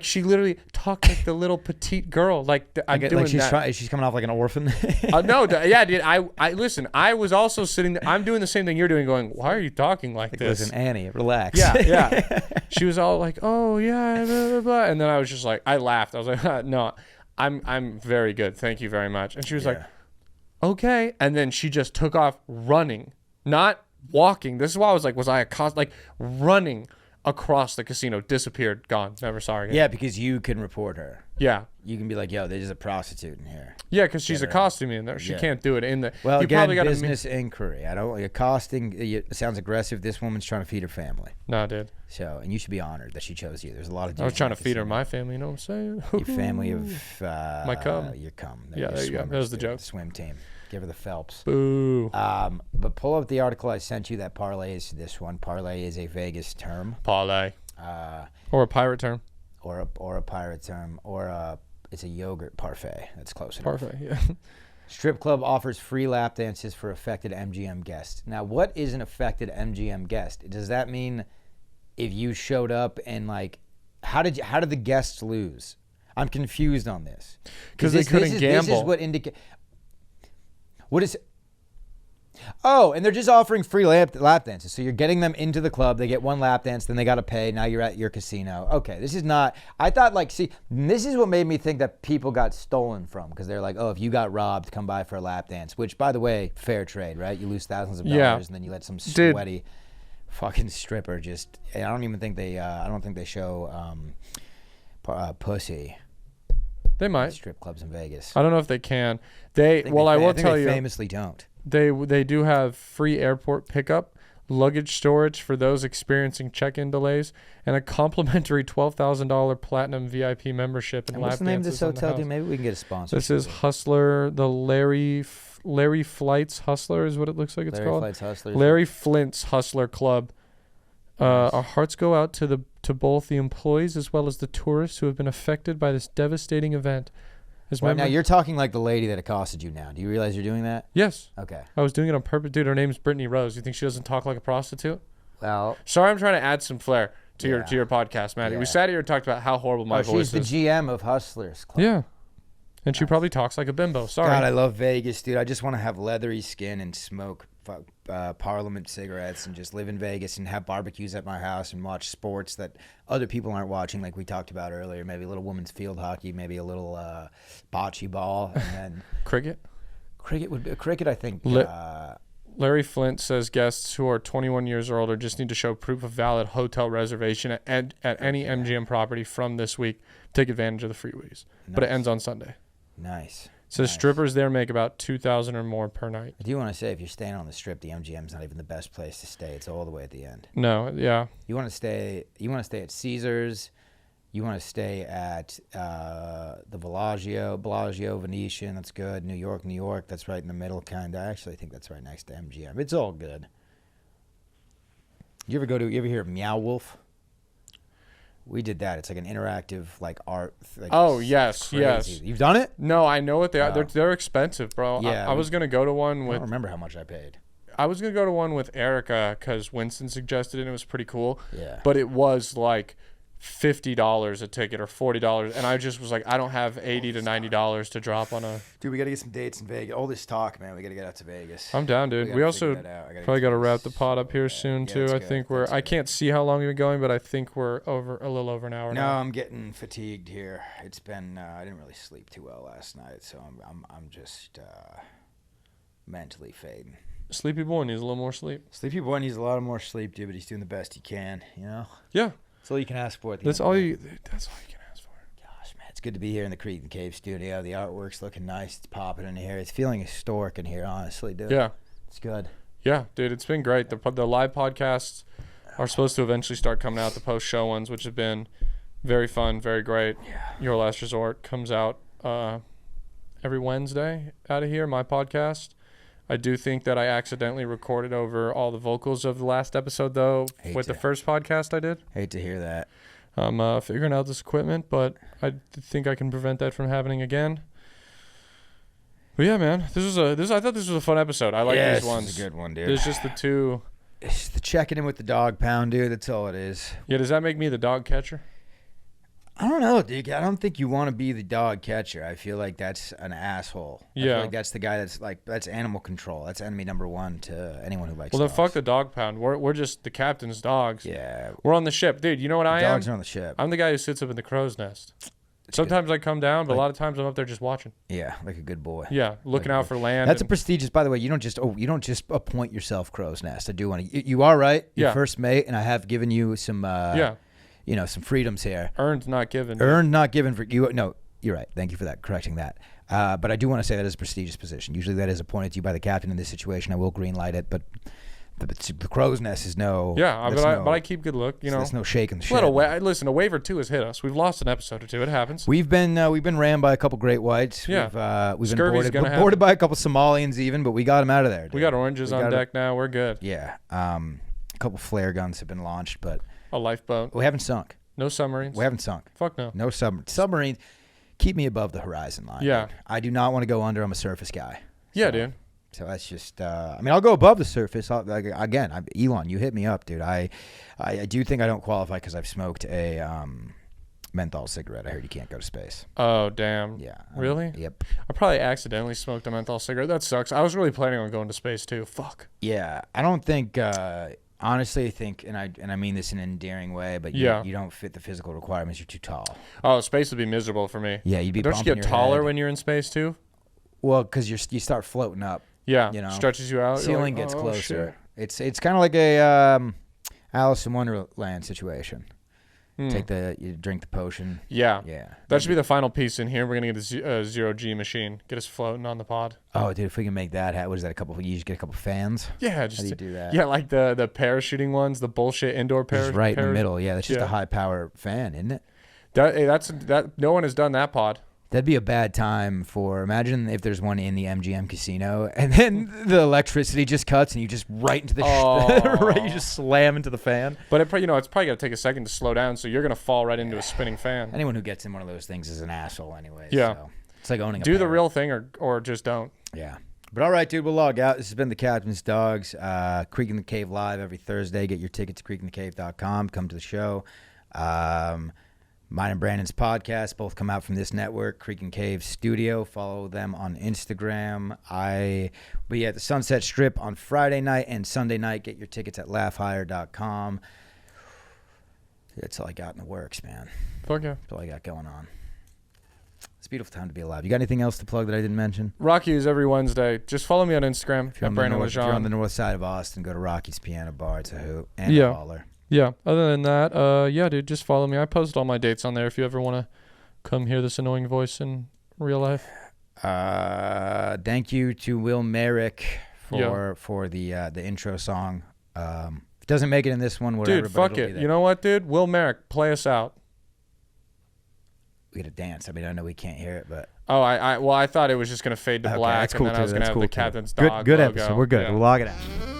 she literally talked like the little petite girl I'm doing like that. she's coming off like an orphan. No, yeah, dude. I listen. I was also sitting there. I'm doing the same thing you're doing. Going, why are you talking like this? Listen, Annie, relax. Yeah. She was all like, oh yeah, blah, blah, blah. And then I was just like, I laughed. I was like, no, I'm very good. Thank you very much. And she was like, okay. And then she just took off running, not walking. This is why I was like, was I accosted? Like running across the casino, disappeared, gone, never saw her again. Yeah, because you can report her. Yeah. You can be like, yo, there's a prostitute in here. Yeah, because she's accosting me in there. She can't do it in the. Well, you again, probably gotta business inquiry. I don't accosting. It sounds aggressive. This woman's trying to feed her family. No, dude. So, and you should be honored that she chose you. There's a lot of. I was dudes trying in to that feed her casino. my family. You know what I'm saying? Your family of My cum. Your cum. Yeah, there you go. That was the joke. The swim team. Give her the Phelps. Boo. But pull up the article I sent you that parlays this one. Parlay is a Vegas term. Parlay. Or a pirate term. Or a pirate term. It's a yogurt parfait. That's close enough. Parfait, yeah. Strip club offers free lap dances for affected MGM guests. Now, what is an affected MGM guest? Does that mean if you showed up and like, how did the guests lose? I'm confused on this. Because they couldn't gamble. This is what indicate. What is? Oh, and they're just offering free lap dances. So you're getting them into the club. They get one lap dance, then they got to pay. Now you're at your casino. Okay, this is not. I thought this is what made me think that people got stolen from, because they're like, oh, if you got robbed, come by for a lap dance. Which, by the way, fair trade, right? You lose thousands of dollars, and then you let some sweaty fucking stripper just. I don't even think they. I don't think they show pussy. They might. Strip clubs in Vegas. I don't know if they can. I will tell you. Famously don't. They do have free airport pickup, luggage storage for those experiencing check-in delays, and a complimentary $12,000 platinum VIP membership and lap what's the name of dances this on the hotel, house. dude? Maybe we can get a sponsor. This is Hustler, the Larry Flight's Hustler is what it looks like it's called. Flight's Hustler. Larry Flint's Hustler Club. Our hearts go out to both the employees as well as the tourists who have been affected by this devastating event. Now you're talking like the lady that accosted you now. Do you realize you're doing that? Yes. Okay. I was doing it on purpose. Dude, her name's Brittany Rose. You think she doesn't talk like a prostitute? Well, Sorry, I'm trying to add some flair to your podcast, Maddie. Yeah. We sat here and talked about how horrible my voice she's is. the GM of Hustlers Club. Yeah. And she probably talks like a bimbo. Sorry. God, I love Vegas, dude. I just want to have leathery skin and smoke Parliament cigarettes and just live in Vegas and have barbecues at my house and watch sports that other people aren't watching, like we talked about earlier. Maybe a little women's field hockey, maybe a little bocce ball, and then Cricket? Cricket, I think. Larry Flint says guests who are 21 years or older just need to show proof of valid hotel reservation at any MGM property from this week. Take advantage of the freeways. Nice. But it ends on Sunday. Nice. So nice. Strippers there make about $2,000 or more per night. I do want to say, if you're staying on the Strip, the MGM's not even the best place to stay. It's all the way at the end. No, yeah. You want to stay at Caesars. You want to stay at the Bellagio, Venetian. That's good. New York. That's right in the middle, kind of. I actually think that's right next to MGM. It's all good. You ever hear of Meow Wolf? We did that. It's like an interactive, like art. Like, oh yes, crazy. yes. You've done it? No, I know what they are. Oh. They're expensive, bro. Yeah, I was gonna go to one I with. don't remember how much I paid. I was gonna go to one with Erica because Winston suggested it. And it was pretty cool. Yeah. But it was like $50 a ticket or $40, and I just was like, I don't have $80 to $90 to drop on a. Dude, we got to get some dates in Vegas. All this talk, man. We got to get out to Vegas. I'm down, dude. We also probably got to wrap the pod up here soon too. I think I can't see how long we've been going, but I think we're a little over an hour No, now. I'm getting fatigued here. It's been I didn't really sleep too well last night, so I'm just mentally fading. Sleepy boy needs a little more sleep. Sleepy boy needs a lot more sleep, dude, but he's doing the best he can. You know. Yeah. That's all you can ask for. At the That's end all of the you. day. That's all you can ask for. Gosh, man, it's good to be here in the Creek and Cave studio. The artwork's looking nice. It's popping in here. It's feeling historic in here, honestly, dude. Yeah. It's good. Yeah, dude, it's been great. The live podcasts are supposed to eventually start coming out, the post-show ones, which have been very fun, very great. Yeah. Your Last Resort comes out every Wednesday out of here, my podcast. I do think that I accidentally recorded over all the vocals of the last episode, though, with the first podcast I did. Hate to hear that. I'm figuring out this equipment, but I think I can prevent that from happening again. But yeah, man, I thought this was a fun episode. I like these ones. This is a good one, dude. There's just the two. It's the checking in with the dog pound, dude. That's all it is. Yeah, does that make me the dog catcher? I don't know, dude. I don't think you want to be the dog catcher. I feel like that's an asshole. I Yeah. feel like that's the guy that's animal control. That's enemy number one to anyone who likes Well, then dogs. fuck the dog pound. We're just the captain's dogs. Yeah. We're on the ship. Dude, you know what I am? Dogs are on the ship. I'm the guy who sits up in the crow's nest. Sometimes I come down, but a lot of times I'm up there just watching. Yeah, like a good boy. Yeah, looking out for land. That's a and- prestigious. By the way, you don't just appoint yourself crow's nest. I do want to. You are right. You're Yeah. first mate, and I have given you some. yeah, some freedoms here. earned, not given. Earned, not given for you. No, you're right. Thank you for that, correcting that. But I do want to say that is a prestigious position. Usually that is appointed to you by the captain in this situation. I will green light it, but the crow's nest is no. Yeah, that's but I keep good look. You know, there's no shaking the shit. Listen, a wave or two has hit us. We've lost an episode or two. It happens. We've been rammed by a couple great whites. Yeah. We've been Scurvy's boarded by a couple Somalians even, but we got them out of there. Dude. We got oranges on deck now. We're good. Yeah. A couple flare guns have been launched, but A lifeboat. we haven't sunk. No submarines. We haven't sunk. Fuck no. No submarines. Keep me above the horizon line. Yeah. Dude. I do not want to go under. I'm a surface guy. Yeah, So- dude. So that's just. I'll go above the surface. Elon, you hit me up, dude. I do think I don't qualify because I've smoked a menthol cigarette. I heard you can't go to space. Oh, damn. Yeah. Really? Yep. I probably accidentally smoked a menthol cigarette. That sucks. I was really planning on going to space too. Fuck. Yeah. I don't think. Honestly, I think, and I mean this in an endearing way, but Yeah. you don't fit the physical requirements. You're too tall. Oh, space would be miserable for me. Yeah, you'd be. Don't you bumping get your taller head. when you're in space too? Well, because you start floating up. Yeah. You know, Stretches you out. You're Ceiling like, gets oh, closer. shit. It's kind of like a Alice in Wonderland situation. Hmm. You drink the potion. Yeah. Yeah. That should be the final piece in here. We're gonna get a zero G machine. Get us floating on the pod. Oh, dude, if we can make that, what is that? You just get a couple fans. Yeah, How just do you do that? yeah, like the parachuting ones, the bullshit indoor Just right in the parachute. middle. Yeah, that's just Yeah. a high power fan, isn't it? That no one has done that pod. That'd be a bad time for. Imagine if there's one in the MGM casino, and then the electricity just cuts, and you just right into the right. You just slam into the fan. But it's probably gonna take a second to slow down, so you're gonna fall right into a spinning fan. Anyone who gets in one of those things is an asshole, anyway. Yeah. So it's like owning. Do the parrot. real thing or just don't. Yeah. But all right, dude, we'll log out. This has been the Captain's Dogs. Creek in the Cave live every Thursday. Get your tickets at creekinthecave.com. Come to the show. Mine and Brandon's podcast both come out from this network, Creek and Cave Studio. Follow them on Instagram. I will be at the Sunset Strip on Friday night and Sunday night. Get your tickets at laughhigher.com. That's all I got in the works, man. Fuck yeah. That's all I got going on. It's a beautiful time to be alive. You got anything else to plug that I didn't mention? Rockies every Wednesday. Just follow me on Instagram If you're at Brandon if you're on the Lejean. north side of Austin, go to Rocky's Piano Bar. It's a hoot and Yeah. a baller. Yeah. Other than that, yeah, dude, just follow me. I post all my dates on there if you ever want to come hear this annoying voice in real life. Thank you to Will Merrick for the intro song. If it doesn't make it in this one, whatever. Dude, but fuck it'll be it. there. You know what, dude? Will Merrick, play us out. We gotta dance. I mean, I know we can't hear it, but Oh, I thought it was just gonna fade to okay, black, that's and cool then too. I was gonna That's have cool the too. Captain's Good Dog good logo. episode. We're good. Yeah. We'll log it out.